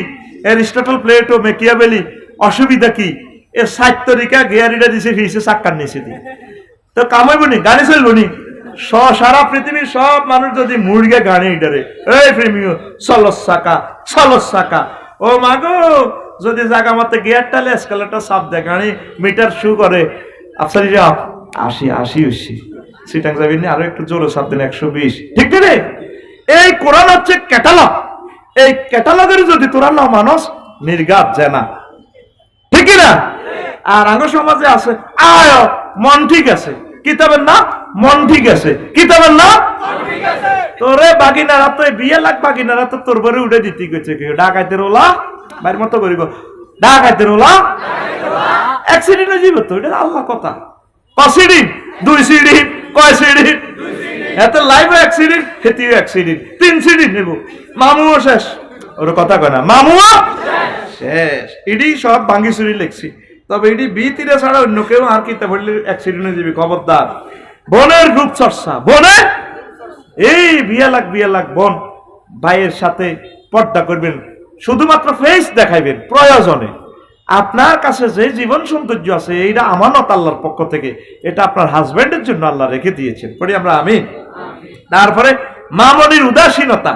এরিস্টটল, প্লেটো, মেকিয়াভেলি, অসুবিধা কি? এর 60 তরিকা গিয়ারিটা দিছে ফিসে চাক্কার নিচে দিয়ে, তো কামাইব নি, গাড়ি চলব নি। সারা পৃথিবীর সব মানুষ যদি মুরগে গাড়ি ইটারে, এই প্রেমিও চলস চাকা, ও মাগো যদি জায়গা মতে গিয়ার টালে এসকালেটার চাপ দেয়, গাড়ি মিটার শু করে, আফসারি 80 সিটাং যাবেন, আরো একটু জোরে চাপ দেন 120, ঠিক রে? এই কোরআন হচ্ছে ক্যাটালগ, এই ক্যাটালগের যদি তোরা না মানুষ নির্ঘাত জানা, ঠিক না? আর আঙ্গ সমাজে আছে আয় মন ঠিক আছে, কিতাবের না মন ঠিক আছে, কিতাবের না তোরে বাগিনারা তো বিয়ে লাখ বাগিনারা তো তোর বরে উঠে দিতে গেছে, কেউ ডাকাইতের ওলা বাইর মতো করি গো, ডাকাইতের ওলা অ্যাক্সিডেন্ট হয়ে যাবে তো, এটা আল্লাহ কথা। কসিডিন 2 সিডি, কয় সিডি, এত লাইভ অ্যাক্সিডেন্ট, হেতিও অ্যাক্সিডেন্ট, 3 সিডি নেব, মামুও শেষ, ওর কথা কয় না, মামুও শেষ। এডি সব ভাঙ্গি চুরি লেখছি, তবে এটি বিতিরা ছাড়া অন্য কেউ আর কিতা বললে অ্যাক্সিডেন্ট হয়ে যাবে, খবরদার। বোনের রূপ চর্চা, বোনের এই বিয়া লাখ বোন ভাইয়ের সাথে পর্দা করবেন, শুধুমাত্র ফেস দেখাইবেন প্রয়োজনে। আপনার কাছে যে জীবন সৌন্দর্য আছে, এইটা আমানত আল্লাহর পক্ষ থেকে, এটা আপনার হাজবেন্ডের জন্য আল্লাহ রেখে দিয়েছেন, পড়ি আমরা আমিন। তারপরে মামনির উদাসীনতা,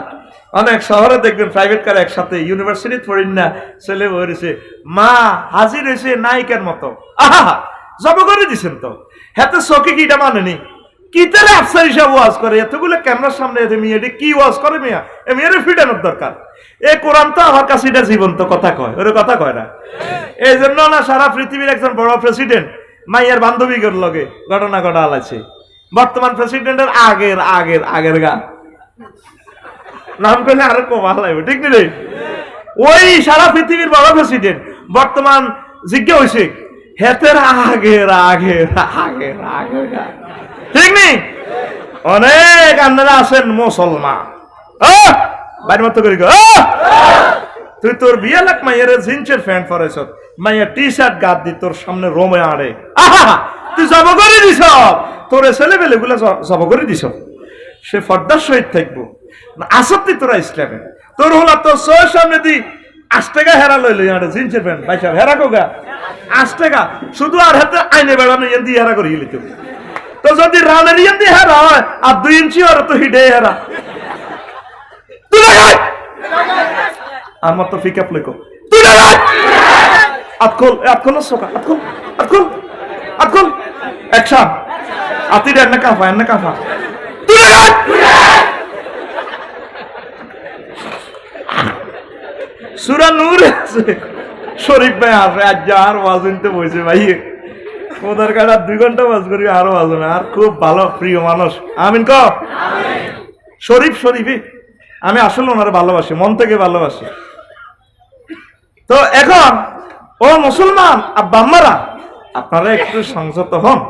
অনেক শহরে দেখবেন প্রাইভেট কার একসাথে, ইউনিভার্সিটি পড়েন না, ছেলে হয়েছে, মা হাজির হয়েছে নায়িকার মতো, আহা জব করে দিছেন তো, হাতে চোখে কিটা মানেনি, কি তাহলে আফসার হিসাব ওয়াজ করে, এতগুলো ক্যামেরার সামনে এতে মেয়ে কি ওয়াজ করে, মেয়া এ মেয়ের ফিটানোর দরকার। এই কোরআন তো আমার কাছে এটা জীবন্ত কথা কয়, ওর কথা কয় না। এই জন্য না সারা পৃথিবীর একজন বড় প্রেসিডেন্ট মাইয়ার বান্ধবীগর লগে ঘটনা ঘটা আলাইছে, বর্তমান প্রেসিডেন্টের আগের গা নাম পেলে আরো কমা লাগবে, ঠিক নেই? ওই সারা পৃথিবীর বড় প্রেসিডেন্ট বর্তমান জিজ্ঞা হয়েছে হেতের আগের, ঠিক নেই? অনেক আপনারা আছেন মুসলমান, বাইর মতো করি গো, তুই তোর বিয়ে লাখ মাইয়ের জিন্সের প্যান্ট পরেছ, মাইয়া টি শার্ট গাদ দি তোর সামনে রোমে আড়ে, আহা তুই জব করে দিস, তোর ছেলে পেলে গুলা জব করে দিস, সে ফর্দার সহিত থাকবো আসত্তি তোরা ইসলামে, তোর হলা তোর সয়ের সামনে দি 8 টাকা হেরা লইলি আরে জিন্সের প্যান্ট বাইশা হেরা কোগা 8 টাকা শুধু, আর হাতে আইনে বেড়ানো ইয়ান দিয়ে হেরা করি গেলি তো যদি রানের ইয়ান দিয়ে হেরা হয় আর 2 ইঞ্চি আর তো হিডে হেরা, তুই লাগাই আমার তো পিক আপ লেখো, তুই লাগাই আতখোল সোকা আতখোল অ্যাকশন আতির এন্না কাফা তুলে গান সূরা নূর আছে শরীফ ভাই আসে আজ আর ওয়াজ শুনতে বসে ভাই ওদের কাছে 2 ঘন্টা ওয়াজ করি আরো ওয়াজ না আর খুব ভালো প্রিয় মানুষ আমিন ক শরীফই আমি আসলে ওনারে ভালোবাসি মন থেকে ভালোবাসি তো এখন ও মুসলমান আব্বা আম্মারা আপনারা একটু সংযত হন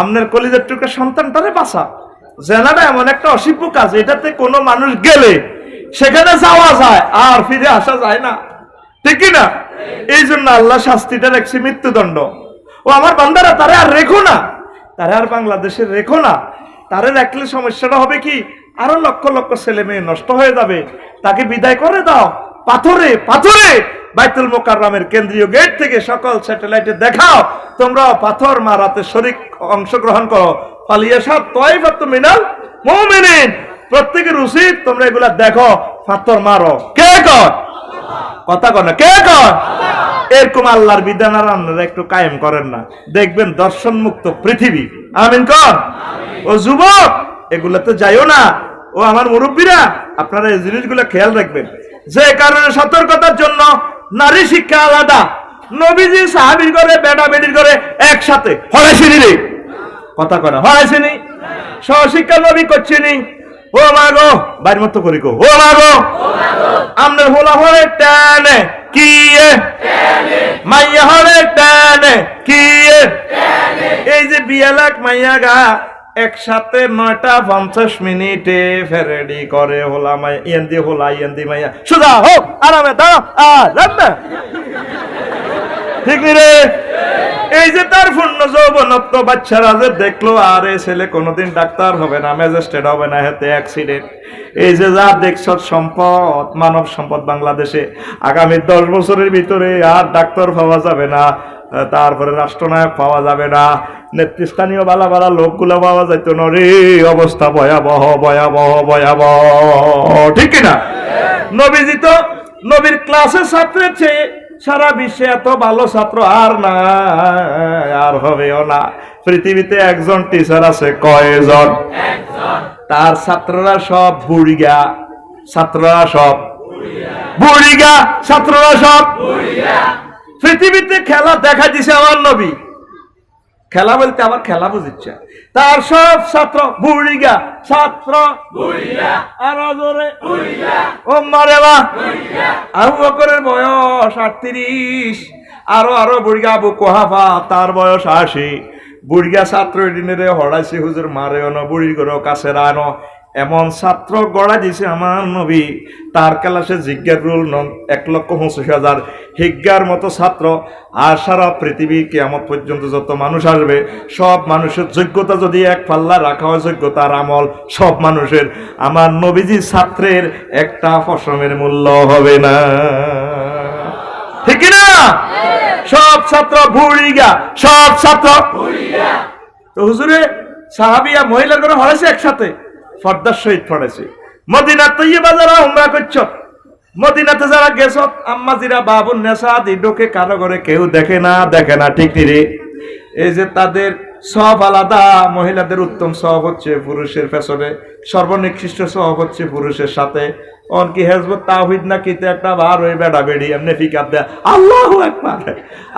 আপনার কলিজার টুকরা সন্তানটারে বাঁচা জেনাটা এমন একটা অসিব্য কাজ এটাতে কোনো মানুষ গেলে সেখানে যাওয়া যায় আর ফিরে আসা যায় না ঠিক না এই জন্য আল্লাহ শাস্তিটা রাখছে মৃত্যুদণ্ড ও আমার বান্দারা তারে আর রেখো না তারে আর বাংলাদেশে রেখো না তারে রাখলে সমস্যাটা হবে কি আরো লক্ষ লক্ষ ছেলে মেয়ে নষ্ট হয়ে যাবে তাকে বিদায় করে দাও পাথরে বাইতুল মুকাররমের কেন্দ্রীয় গেট থেকে সকল স্যাটেলাইটে দেখাও তোমরা পাথর মারাতে শরীক অংশগ্রহণ করো ফালিয়াশাদ তাইফাতু মিনাল মুমিনিন প্রত্যেকের উচিত তোমরা এগুলা দেখো পাথর মারো কে কর কথা কর না কে কর এরকম আল্লাহর বিধান আর আপনারা একটু কায়েম করেন না দেখবেন দর্শন মুক্ত পৃথিবী আমিন কর ও যুবক এগুলাতে যাইও না ও আমার মুরব্বীরা আপনারা এই জিনিসগুলো খেয়াল রাখবেন যে কারণে সতর্কতার জন্য নারী শিক্ষা আলাদা নবীজি সাহাবীর করে বেটা বেটির করে একসাথে হরাইছিনি রে কথা কয় না হরাইছিনি সহশিক্ষা নবী করছিনি ও মা গো বাইর মত করি গো ও মা গো আমনের হোলা হরে টানে কি মাইয়া হরে টানে কি এই যে বিয়ালাক মাইয়া গা একসাথে 9:50 ফেরেডি করে হোলা মাইয়া ইয়েন্দি মাইয়া সুদা হোক আরামে দাও আরামে ঠিক রে এই যে তার পূর্ণ যৌবনত্ব বাচ্চারা যে দেখলো আর এই ছেলে কোনোদিন ডাক্তার হবে না ম্যাজিস্ট্রেট হবে না হেতে অ্যাক্সিডেন্ট এই যে যা দেখছ সম্পদ মানব সম্পদ বাংলাদেশে আগামী 10 বছরের ভিতরে আর ডাক্তার পাওয়া যাবে না তারপরে রাষ্ট্রনায়ক পাওয়া যাবে না নেতৃস্থানীয় বালা বালা লোকগুলো পাওয়া যাইতো না রে অবস্থা ভয়াবহ ঠিক কিনা নবীজি তো নবীর ক্লাসের ছাত্রের চেয়ে সারা বিশ্বে এত ভালো ছাত্র আর না আর হবেও না পৃথিবীতে একজন টিচার আছে কয়জন তার ছাত্ররা সব বুড়িগা পৃথিবীতে খেলা দেখা দিছে আমার নবী খেলা বলতে আবার খেলা বুঝিচ্ছে তার সব ছাত্র বুড়িগা আর জোরে ও মারে বা আবু বকরের বয়স 38 আরো বুড়িগা আবু কুহাফা তার বয়স 80 বুড়িগা ছাত্র দিনের হড়াইছে হুজুর মারেও না বুড়ির ঘরেও কাছে রানো এমন ছাত্র গড়া দিছে আমার নবী তার ক্লাসে জিজ্ঞার রুল 1,25,000 হিজ্ঞার মতো ছাত্র আর সারা পৃথিবী কিয়ামত পর্যন্ত যত মানুষ আসবে সব মানুষের যোগ্যতা যদি এক পাল্লা রাখা হয় যোগ্যতার আমল সব মানুষের আমার নবীজি ছাত্রের একটা পশমের মূল্য হবে না ঠিক না সব ছাত্র বুড়িগা তো হুজুরে সাহাবিয়া মহিলার করে হয়েছে একসাথে ফর্দার সহিত পড়েছে মদিনা তৈয়বা যারা উমরা করছো মদিনাতে যারা গেছ আম্মাজিরা বাবুন নেশা দিডোকে কারো করে কেউ দেখে না ঠিক রে এই যে তাদের সব আলাদা মহিলাদের উত্তম সব হচ্ছে পুরুষের পেছনে সর্বনিকৃষ্ট সব হচ্ছে পুরুষের সাথে অনকি হেজবত তাওহীদ না কিতে একটা বার হয়ে বেড়া বেড়ি এমনি পিকআপ দেয় আল্লাহু আকবার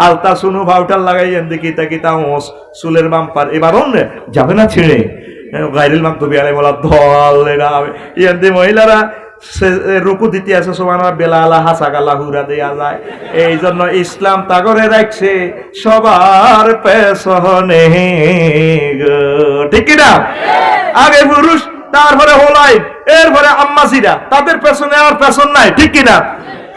আলতা শুনু ভাউটার লাগাই এমনি কিতা ওস চুলের বাম্পার এবার অন্য যাবে না ছিঁড়ে গাইরুল মাকতুবি আলাইহি বলা দল এরা এমনি মহিলারা রুকু দিতে আছে সুবহানাল্লাহ বেলালা হাসাগালা হুরা দেয়া যায় এই জন্য ইসলাম তাগরে রাখছে সবার পেছনে ঠিক না আগে পুরুষ তারপরে হোলাই এরপরে আম্মাজিরা তাদের পেছনে আর পেছন নাই ঠিক কিনা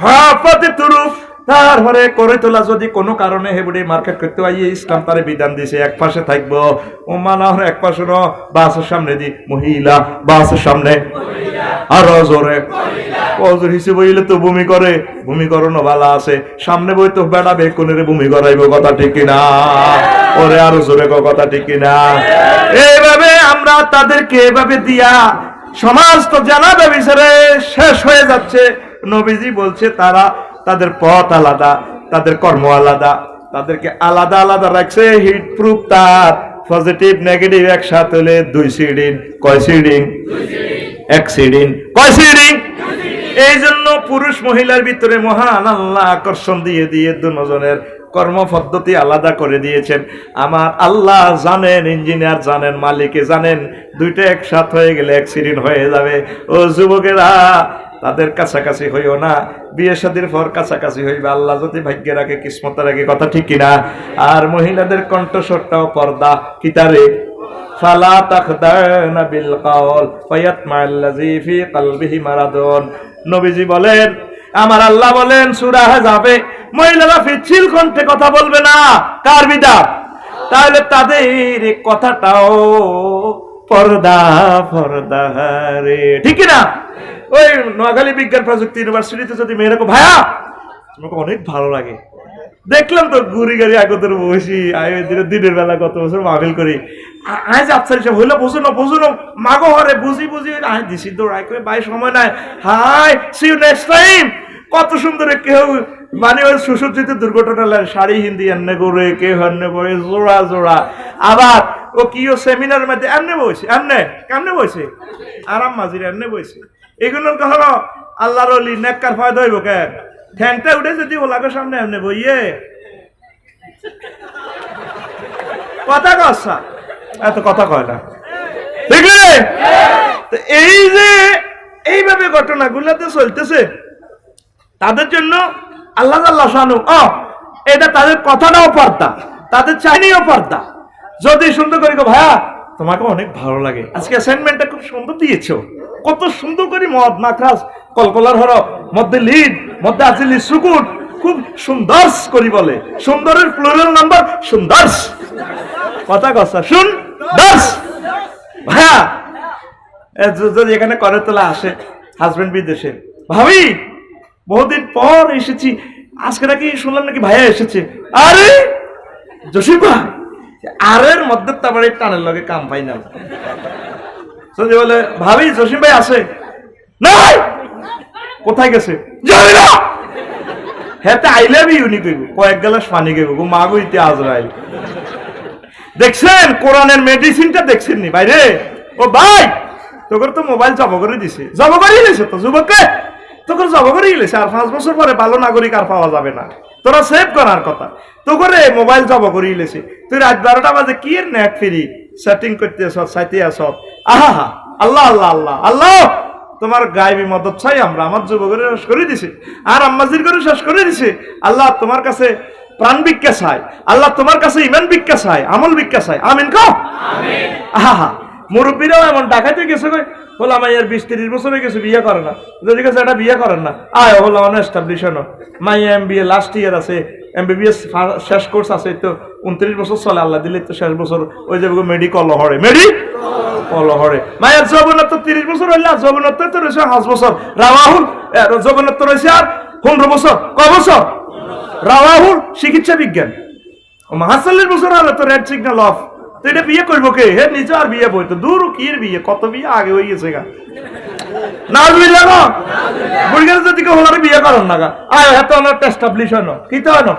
হ্যাঁ প্রতি তুরুফ তারপরে করে তোলা যদি কোনো কারণে হেবুড়ি মার্কেট করতে হয় ইসলাম তারে বিধান দিছে এক পাশে থাকবো ও মানার এক পাশে বাসের সামনে দি মহিলা বাসের সামনে আরো জোরে অজুর হিসেবে বইলে তো ভূমি করণ ভালো আছে সামনে বই তো বেড়া বেকুনের ভূমি করাইব কথা ঠিক কিনা ওরে আরো জোরে কথা ঠিক কিনা এইভাবে আমরা তাদেরকে এভাবে দিয়া সমাজ তো জানাবে বিচারে শেষ হয়ে যাচ্ছে নবীজি বলছে তাদের পথ আলাদা তাদের কর্ম আলাদা, তাদেরকে আলাদা আলাদা রাখছে। হিট প্রুফ তার, পজিটিভ নেগেটিভ একসাথে হলে 2 সিডিং। কয় সিডিং? 1 সিডিং। কয় সিডিং? এই জন্য পুরুষ মহিলার ভিতরে মহান আল্লাহ আকর্ষণ দিয়ে দিয়ে দুজনের কর্ম পদ্ধতি আলাদা করে দিয়েছেন। আমার আল্লাহ জানেন, ইঞ্জিনিয়ার জানেন, মালিকে জানেন, দুইটা একসাথ হয়ে গেলে অ্যাক্সিডেন্ট হয়ে যাবে। ও যুবকেরা, তাদের কাছাকাছি হইও না, বিয়ে শাদীর পর কাছাকাছি হইবে আল্লাহ যদি ভাগ্যে রাখে, কিসমতে রাখে, কথা ঠিক কিনা? আর মহিলাদের কণ্ঠস্বরটাও পর্দা কিতারে, ফালা তাখদানা বিল কাওল ফায়াতমাল্লাযী ফি কলবিহি মারাদুন। নবীজি বলেন, আমার আল্লাহ বলেন সূরা আহজাবে, মহিলারা পিচ্ছিল কণ্ঠে কথা বলবে না। কার বিধান? তাহলে তাদের কথাটাও পর্দা পর্দা রে, ঠিক না? ওই নোয়াখালী বিজ্ঞান প্রযুক্তি ইউনিভার্সিটিতে যদি মেয়েরা ভাইয়া তোমাকে অনেক ভালো লাগে, দেখলাম তো গুড়ি গাড়ি আগতের বসি দিনের বেলা কত বছর মাহফিল করি, আজ আফসার হিসাব হইলো বুঝো না মাগো হরে বুঝি আয় দিছি দৌড়াই করে ভাই সময় নাই, hi see you next time. কত সুন্দর কেউ মানে ওই সুসজ্জিত দুর্ঘটনা শাড়ি হিন্দি এমনি করে, কেউ এমনি করে জোড়া জোড়া। আবার ও কি ও সেমিনার মধ্যে এমনি বসে, কেমনে বসে আরাম মাঝির এমনি বসে। এগুলোর কথা আল্লাহর ওলি নেককার ফায়দা হইব কেন? ঠ্যাংটা উঠে যদি ওলাগের সামনে এমনি বইয়ে কথা কসা, এত কথা কয় না, দেখলে? এই যে এইভাবে ঘটনাগুলোতে চলতেছে, তাদের জন্য আল্লাহ শানু এটা তাদের কথাটাও পর্দা, তাদের চাইনিও পর্দা। যদি সুন্দর করে ভাইয়া তোমাকে অনেক ভালো লাগে, আজকে অ্যাসাইনমেন্টটা খুব সুন্দর দিয়েছো, কত সুন্দর করে মদ মাখরাস কলকলার হর মধ্যে লিড মধ্যে আছে সুকুট, খুব সুন্দর করি বলে, সুন্দরের প্লুরাল নাম্বার সুন্দর, কথা কথা সুন্দর। ভাইয়া যদি এখানে করে তোলা আসে হাজবেন্ড বিদেশে, ভাবি বহুদিন পর এসেছি, আজকে নাকি শুনলাম নাকি ভাইয়া এসেছে। আরে জসিম ভাই, আরের মধ্যে তারপরে টানের লগে কাম পাই না। যদি বলে ভাবি জসিম ভাই আসে, নাই কোথায় গেছে জানি না, হ্যাঁ আই লাভ ইউ নি কইব, কয়েক গ্লাস পানি কইব, মা গইতে আজরাইল। দেখছেন কোরআনের মেডিসিনটা দেখছেন নি ভাই রে? ও ভাই তোকে তো মোবাইল জব করে দিছে, জব করে দিয়েছে তো যুবককে, তোকে জব করে দিয়েছে। আর 5 বছর পরে ভালো নাগরিক আর পাওয়া যাবে না, তোরা সেভ করার কথা। তো করে মোবাইল জব করে দিয়েছে, তুই রাত 12টা বাজে কি এর নেট ফ্রি সেটিং করতে আস, চাইতে আস, আহা আল্লাহ আল্লাহ আল্লাহ আল্লাহ, তোমার গায়েবী মদত চাই আমরা, আমার যুবকের শেষ করে দিছে, আর আম্মাজির করে শেষ করে দিছে। আল্লাহ তোমার কাছে প্রাণ ভিক্ষা চাই, আল্লাহ তোমার কাছে ইমান ভিক্ষা চাই, আমল ভিক্ষা চাই। আমিন কও আমিন। আহা মুরব্বীরাও এমন ডাকাইতে গেছে কই বলে মাইয়ার 20-30 বছর হয়ে গেছে, বিয়ে করে না। যদি কাছে এটা বিয়ে করেন না, আয় হলো অনেস্টাবলিশ হনো, মাইয়া MBA লাস্ট ইয়ার আছে, MBBS শেষ কোর্স আছে, তো 29 বছর চলে, আল্লাহ দিলে তো শেষ বছর ওই যে মেডিকল হরে হরে। মায়ের যৌবনত্ব 30 বছর হইলে, যৌবনত্ব তো রয়েছে 5 বছর, রাওয়াহুল যৌবনত্ব রয়েছে আর 15 বছর। ক বছর? রাওয়াহুল চিকিৎসা বিজ্ঞান 45 বছর হলে তো রেড সিগন্যাল অফ। তো এটা বিয়ে করবো কে? হে নিজে আর বিয়ে বইতো দূর, কি বিয়ে, কত বিয়ে আগে হয়ে গেছে গা। না বুঝলে না বুড়ি যদি কেউ হলারে বিয়ে করেন না গা, আয় এত এস্টাবলিশ হয় না, কি তো হয় না,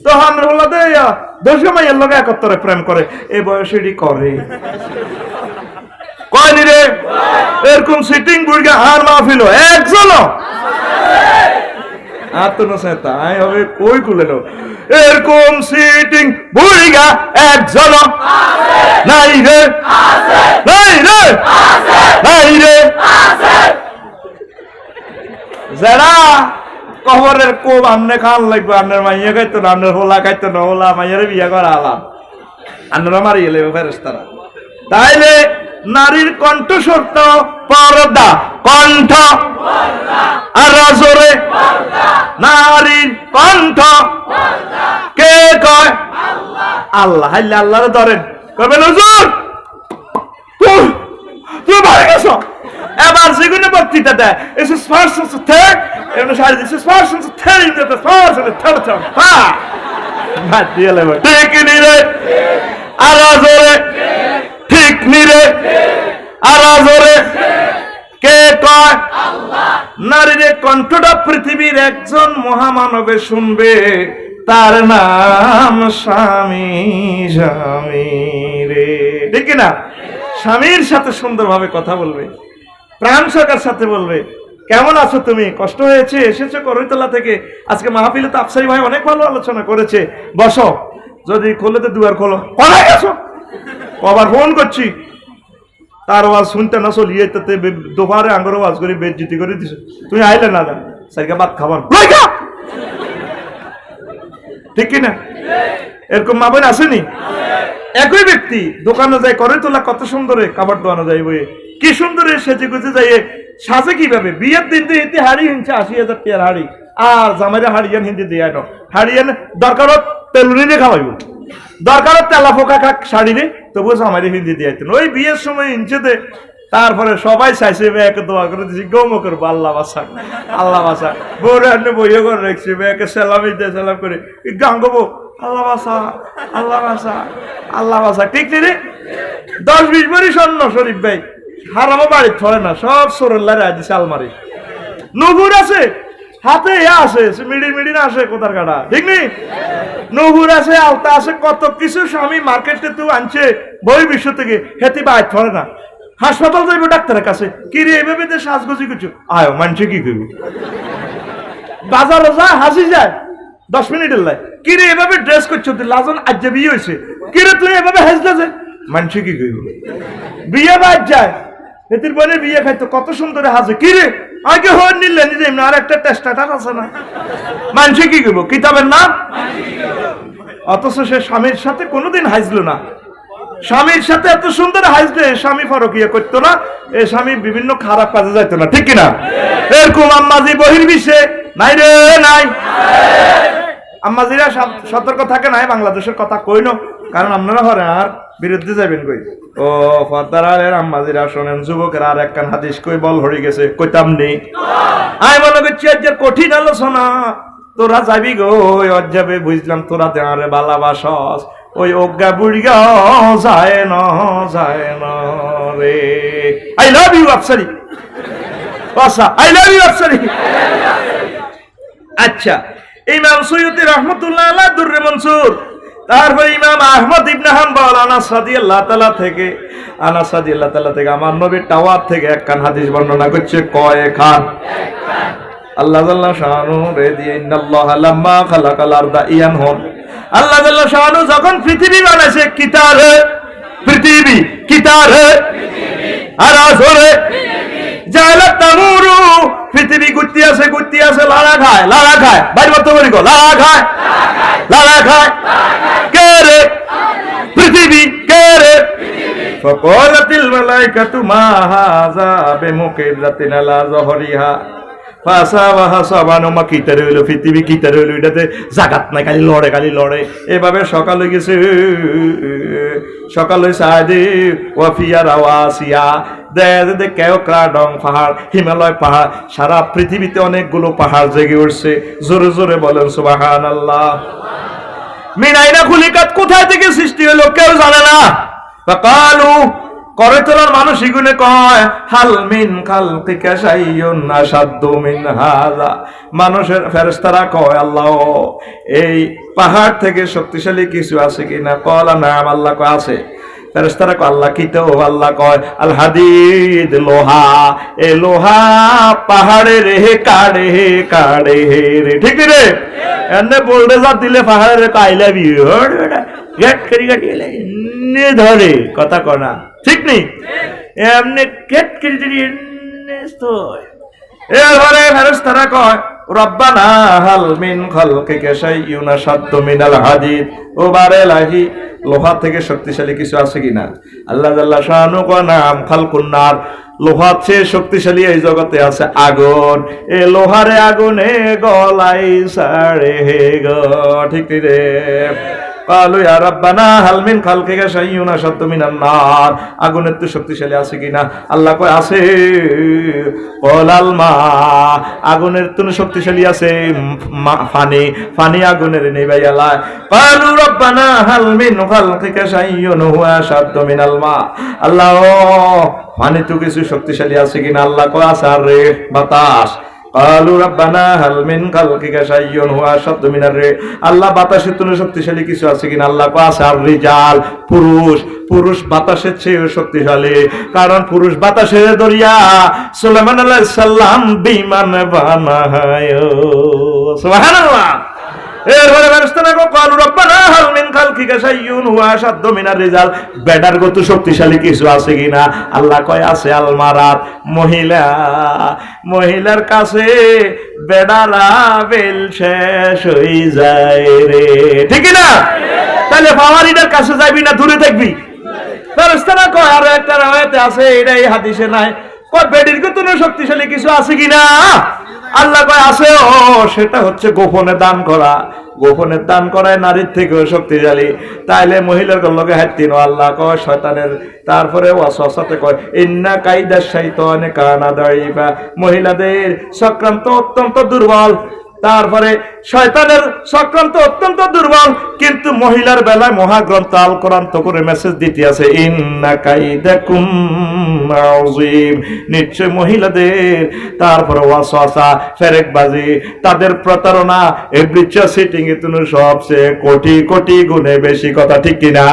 তো আমরা হলাতে 10 মাইয়ের লগে একত্তরে প্রেম করে, এই বয়সে এটি করে কয়নি রে? এরকম সিটিং বুড়িগা আর মাহফিল একজন আর তো তাই হবে কই কুলে নো, এরকম সিটিং বুড়িগা একজন নাই রে, নাই রে, নাই রে। যারা কবরের কোপ আমনে খান লাগবে, আপনার মাইয়া খাইতো না, আপনার হোলা খাইতো না, হোলা মাইয়ার বিয়ে করা আলাম, আপনারা মারিয়ে লেবে ফেরেশতারা। তাইলে নারীর কণ্ঠস্বর তো পর্দা, কণ্ঠ আর জোরে নারীর কণ্ঠ কে কয়? আল্লাহ। হাইলে আল্লাহরে ধরেন, কবেন হুজুর তুমি ভালো গেছো। এবার যেগুলো বক্তৃতা দেয়, এসে ফার্স্ট এন্ড থার্ড, এমন সারি দিছে first and third, in the first and third time, হ্যাঁ বাদ দিয়ে লেবে ঠিক নি রে, আর জোরে ঠিক নি রে, আর জোরে কে কয়? আল্লাহ। নারীর কণ্ঠটা পৃথিবীর একজন মহামানবে শুনবে, তার নাম স্বামী। স্বামী রে, ঠিক না? স্বামীর সাথে সুন্দরভাবে কথা বলবে, প্রাণ সকার সাথে বলবে, কেমন আছো তুমি, কষ্ট হয়েছে, এসেছো করইতলা থেকে, আজকে মাহফিলে তো আফসারি ভাই অনেক ভালো আলোচনা করেছে, বসো। যদি খোলোতে দুয়ার খোলো, কোথায় গেছো, কবার ফোন করছি, তার আওয়াজ শুনতে না চলিয়ে তাতে দোপারে আঙ্গর আওয়াজ করে বেজ্জিতি করে দিছে, তুমি আইলে না জান সাইকে ভাত খাবার, ঠিক কিনা? এরকম মা বোন আসেনি? একই ব্যক্তি দোকানে যায় করে তোলা, কত সুন্দরে খাবার দোয়ানো যায় বইয়ে, কি সুন্দরে সেজে গুজে যাইয়ে সাজে কিভাবে, বিয়ের দিন দিয়ে হিন্দি হাড়ি হিনছে 80,000 টাকার হাড়ি, আর জামাইরা হাড়িয়ান হিন্দি দিয়ে আনো, হাড়িয়ান দরকারত তেলুনি দিয়ে খাওয়াইব, দরকারত তেলা ফোকা খাক শাড়ি রে, তবু জামাইরে হিন্দি দিয়ে আইতেন। ওই বিয়ের সময় হিনছে দে, তারপরে সবাই চাইছে একে দোয়া করে দিছি, গৌম করবো আল্লাহ বাসা, আল্লাহ বাসা, বউরে আনে বইয়ে করে রাখছি, একে সালামি দিয়ে সালাম করে গান গবো, আল্লাহ বাসা, আল্লাহ বাসা, আল্লাহ বাসা, ঠিক রে? 10-20 ভরি স্বর্ণ শরীফ ভাই হারামো বাড়ি থরে না, সব সরল্লারে দিছে আলমারি। নুপুর আছে হাতে, আছে মিড়ি না আসে কোথার কাটা, ঠিক নেই? নুপুর আছে, আলতা আছে, কত কিছু স্বামী মার্কেটে তো আনছে বই বিশ্ব থেকে, হেতি বাইর থরে না। হাসপাতাল যাইবে ডাক্তারের কাছে, কি রে এভাবে যে সাজগোজি কিছু আয় মানুষে কি করবি, বাজারে যা হাসি যায় 10 মিনিটের লাই, কি রে এভাবে ড্রেস করছো, লাজন আজ বিয়ে হয়েছে, কি রে তুই এভাবে হাসলে যে মানুষে কি করবি, বিয়ে বাদ যায়, এতির বোনের বিয়ে খাইতো কত সুন্দর হাসে, কি রে আগে হন নিলে নিজে আর একটা টেস্টাটার আছে না, মানুষে কি করবো, কিতাবের নাম। অথচ সে স্বামীর সাথে কোনোদিন হাসলো না, স্বামীর সাথে এত সুন্দর হাসলে স্বামী ফরকিয়া করতো না, এ স্বামী বিভিন্ন খারাপ কাজে যাইতো না, ঠিক কিনা? এরকম আম্মাজি বহির্বিশ্বে নাই রে, নাই। আম্মাজিরা সতর্ক থাকে নাই, বাংলাদেশের কথা কইনো, কারণ আপনারা হরে আর বিরুদ্ধে যাবেন কই। ও পর্দার আলের আম্মাজিরা শোনেন, যুবকেরা আর একখান হাদিস কই বল হয়ে গেছে, কইতাম নেই। আমি মনে করছি আজ কঠিন আলোচনা, তোরা যাবি গো অজাবে, বুঝলাম তোরা দেওয়ারে ভালোবাসস, ওই অজ্ঞা বুড়িগা যায় না, যায় না রে। আই লাভ ইউ আফসারি, আচ্ছা আই লাভ ইউ আফসারি। আচ্ছা, ইমাম সৈয়দি রহমতুল্লাহ আলাইহি দুররে মনসুর, তারপর ইমাম আহমদ ইবনে হাম্বল আনাস রাদিয়াল্লাহু তাআলা থেকে, আনাস রাদিয়াল্লাহু তাআলা থেকে আমার নবীর টাওয়ার থেকে একখান হাদিস বর্ণনা করছে, কয় খান আল্লাহ জাল্লা শানু রে দিয়ে, ইন্নাল্লাহা লাম্মা খালাকাল আরদা ইয়ানহুন, আল্লাহ জাল্লা শানু যখন পৃথিবী বানাইছে, কিতারে পৃথিবী, কিতারে আর আসরে জালা তামুরু, পৃথিবী গুত্তি আছে, লাড়া খায়, বাইরে বলতে বলি গো, লাড়া খায়, লাড়া খায়, কে রে পৃথিবী, কে রে? ফাকালাতিল মালাইকাতু মা হাযা বিমুকিরাতিন আলা যহরিহা ফাসাবাহা সাবানুমা, কিতারে হইলো পৃথিবী, কিতারে হইলো এটাতে জাগাত নাই, খালি লড়ে। এভাবে সকাল হয়ে গেছে, সকাল হয়েছে আদে ওয়াফিয়া রাওয়াসিয়া, দে কেও ক্রাডং পাহাড়, হিমালয় পাহাড়, সারা পৃথিবীতে অনেকগুলো পাহাড় জেগে উঠছে, জোরে জোরে বলেন সুবহানাল্লাহ। মিনাইনা খুলিকাত, কোথায় থেকে সৃষ্টি হলো কেউ জানে না। ফাকালু, করে তোলার মানুষ ইগুনে কয়, হাল মিন খালকিকা শাইউন আশাদ্দু মিন হাযা, মানুষের ফেরেশতারা কয়, আল্লাহ এই পাহাড় থেকে শক্তিশালী কিছু আছে কিনা? কলা নাম, আল্লাহ কয় আছে। ফেরেশতারা কয় আল্লাহ কি? তো আল্লাহ কয় আল হাদিদ, লোহা, এ লোহা পাহাড়ে রে কাড়ে রে, ঠিক রে? এনে বোল্ডেজার দিলে পাহাড়ে কাইলা বি গেট করি কাটিয়ে ধরে, কথা কনা ঠিক নেই, এমনি গেট করি এরপরে ফেরেশতারা কয়, রব্বানা হাল মিন খালকিকা শাইউন আশাদ্দু মিনাল হাদিদ, ও বারে লাহি লোহা থেকে শক্তিশালী কিছু আছে কিনা? আল্লাহ জাল্লা শানু কয় নাম, খালকুন নার, লোহার চেয়ে শক্তিশালী এই জগতে আছে আগুন, এ লোহারে আগুনে গলাই সাড়ে গো, ঠিক রে? ক্বালু ইয়া রাব্বানা হাল মিন খালকিকা শাইউন আশাদ্দু মিনান নার, আগুনের তো শক্তিশালী আছে কিনা? আল্লাহ কয় আছে। ক্বালাল মা, আগুনের তো শক্তিশালী আছে পানি, পানি আগুনের নিভাইয়া লায়। ক্বালু রাব্বানা হাল মিন খালকিকা শাইউন হুয়া আশাদ্দু মিনাল মা, আল্লাহ পানি তো কিছু শক্তিশালী আছে কিনা? আল্লাহ কয় আছে। আর রে বাতাস, ক্বালু রাব্বানা হাল মিন খালকিকা শাইউন হুয়া আশাদ্দু মিনার রিহ, আল্লাহ বাতাসের তুলনায় শক্তিশালী কিছু আছে কিনা? আল্লাহ কয় আছে। আর রিজাল, পুরুষ, পুরুষ বাতাসের চেয়ে শক্তিশালী, কারণ পুরুষ বাতাসের দরিয়া সুলাইমান আলাইহিস সালাম বিমান বানায়। সুবহানাল্লাহ। এরপরে ফেরেশতারা কয় ক্বালু রাব্বানা হাল মিন খালকিকা শাইউন হুয়া আশাদ্দু মিনার রিজাল, বেডার গত শক্তিশালী কিছু আছে কিনা? আল্লাহ কয় আছে। আল মারাত, মহিলা, মহিলার কাছে বেডারা বেল শেষ হয়ে যায় রে, ঠিক না? তাহলে পাওয়ারিটার কাছে যাবি না দূরে থাকবি? ফেরেশতারা কয় আর একটা রাওয়ায়াতে আছে, এটা এই হাদিসে নাই, কয় বেডির গত শক্তিশালী কিছু আছে কিনা? আল্লাহ কয় আছে। ও সেটা হচ্ছে গোপনে দান করা, গোপনে দান করায় নারীর থেকেও শক্তিশালী। তাইলে মহিলার লগে হাতিন আল্লাহ কয় শয়তানের। তারপরে ওয়াসওয়াসাতে কয় ইন্না কাইদা শাইতানে কানা দাইফা, মহিলাদের চক্রান্ত অত্যন্ত দুর্বল। তারপরে শয়তানের চক্রান্ত অত্যন্ত দুর্বল, কিন্তু মহিলার বেলায় মহাগ্রন্থ আল কোরআন তো করে মেসেজ দিতে আছে ইন্না কাইদাকুম আযীম, নিশ্চয় মহিলাদের তারপরে ওয়াসওয়াসা, ফেরেকবাজি, তাদের প্রতারণা, এভরিচা সিটিং এ তুমি সবচেয়ে কোটি কোটি গুণে বেশি, কথা ঠিক কিনা?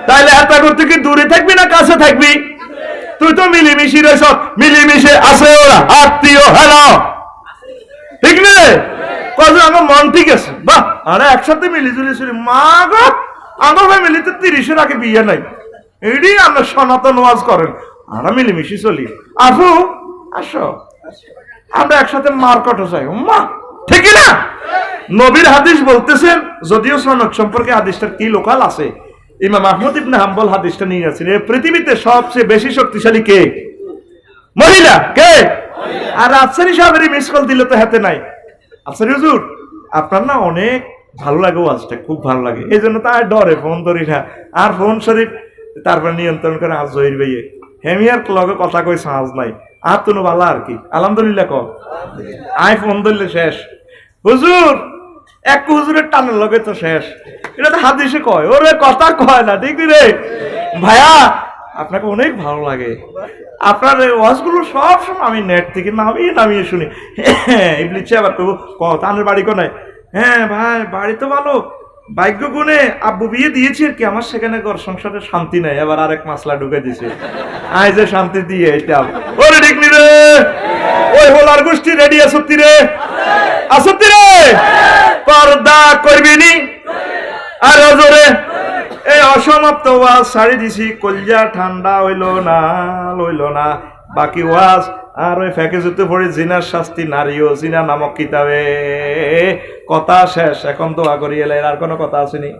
তাইলে হাতা করতে কি দূরে থাকবি না কাছে থাকবি? তুই তো মিলিমিশি রে, সব মিলিমিশে আছে, ওরা আত্মীয় হ্যালো, ঠিক না? কত আমার মন ঠিক আছে, বাহ, আরে একসাথে মিলিজুলি শুনি। মা গো, আমার ফ্যামিলিতে 30-এর আগে বিয়ে নাই, এটি আমরা সনাতন ওয়াজ করেন, আমরা মিলিমিশি চলি। আসো আসো, আমরা একসাথে মার্কেটও চাই, মা, ঠিক না? নবীর হাদিস বলতেছেন, যদিও সনদ সম্পর্কে হাদিসটার কি লোকাল আছে, ইমাম আহমদ ইবনে হাম্বল হাদিসটা নিয়ে আছেন, এই পৃথিবীতে সবচেয়ে বেশি শক্তিশালী কে? মহিলা। কে? আর আফসারি সাহেবের মিস কল দিলে তো হাতে নাই। আফসারি হুজুর, আপনার না অনেক ভালো লাগে ওয়াজটা, খুব ভালো লাগে, এই জন্য তার ডরে ফোন ধরি না। আর ফোন শরীফ তারপরে নিয়ন্ত্রণ করে আজ জহির ভাইয়ে হেমিয়ার লগে কথা কই সাজ নাই, আর তো ভালো আর কি, আলহামদুলিল্লাহ ক আয় ফোন ধরলে শেষ। হুজুর এক হুজুরের টানের লগে তো শেষ, এটা তো হাদিসে কয়, ওরে কথা কয় না, ঠিক রে ভাইয়া? আপনাকে অনেক ভালো লাগে, আপনার ওয়াজগুলো সব সময় আমি নেট থেকে নামিয়ে শুনি। ইবলিছে আবার কব তানের বাড়ি কোনায়? হ্যাঁ ভাই, বাড়ি তো ভালো, ভাগ্য গুণে আব্বু বিয়ে দিয়েছে আর কি, আমার সেখানে ঘর সংসারে শান্তি নাই, এবার আরেক মাসলা ঢুকে দিছে, আয় যে শান্তি দিয়ে এটা। ওরে ঠিক নি রে, ওই হোলার গোষ্ঠী রেডি আসতি রে, আসতি রে, পর্দা করবি নি? আর জোরে এই অসমাপ্ত ওয়াজ ছাড়ি দিছি, কলজা ঠান্ডা হইল না, বাকি ওয়াজ আর ওই ফ্যাকেজুতে পড়ে জিনার শাস্তি নারী ও জিনা নামক কিতাবে কথা শেষ। এখন দোয়া করি এলে, আর কোনো কথা আসেনি?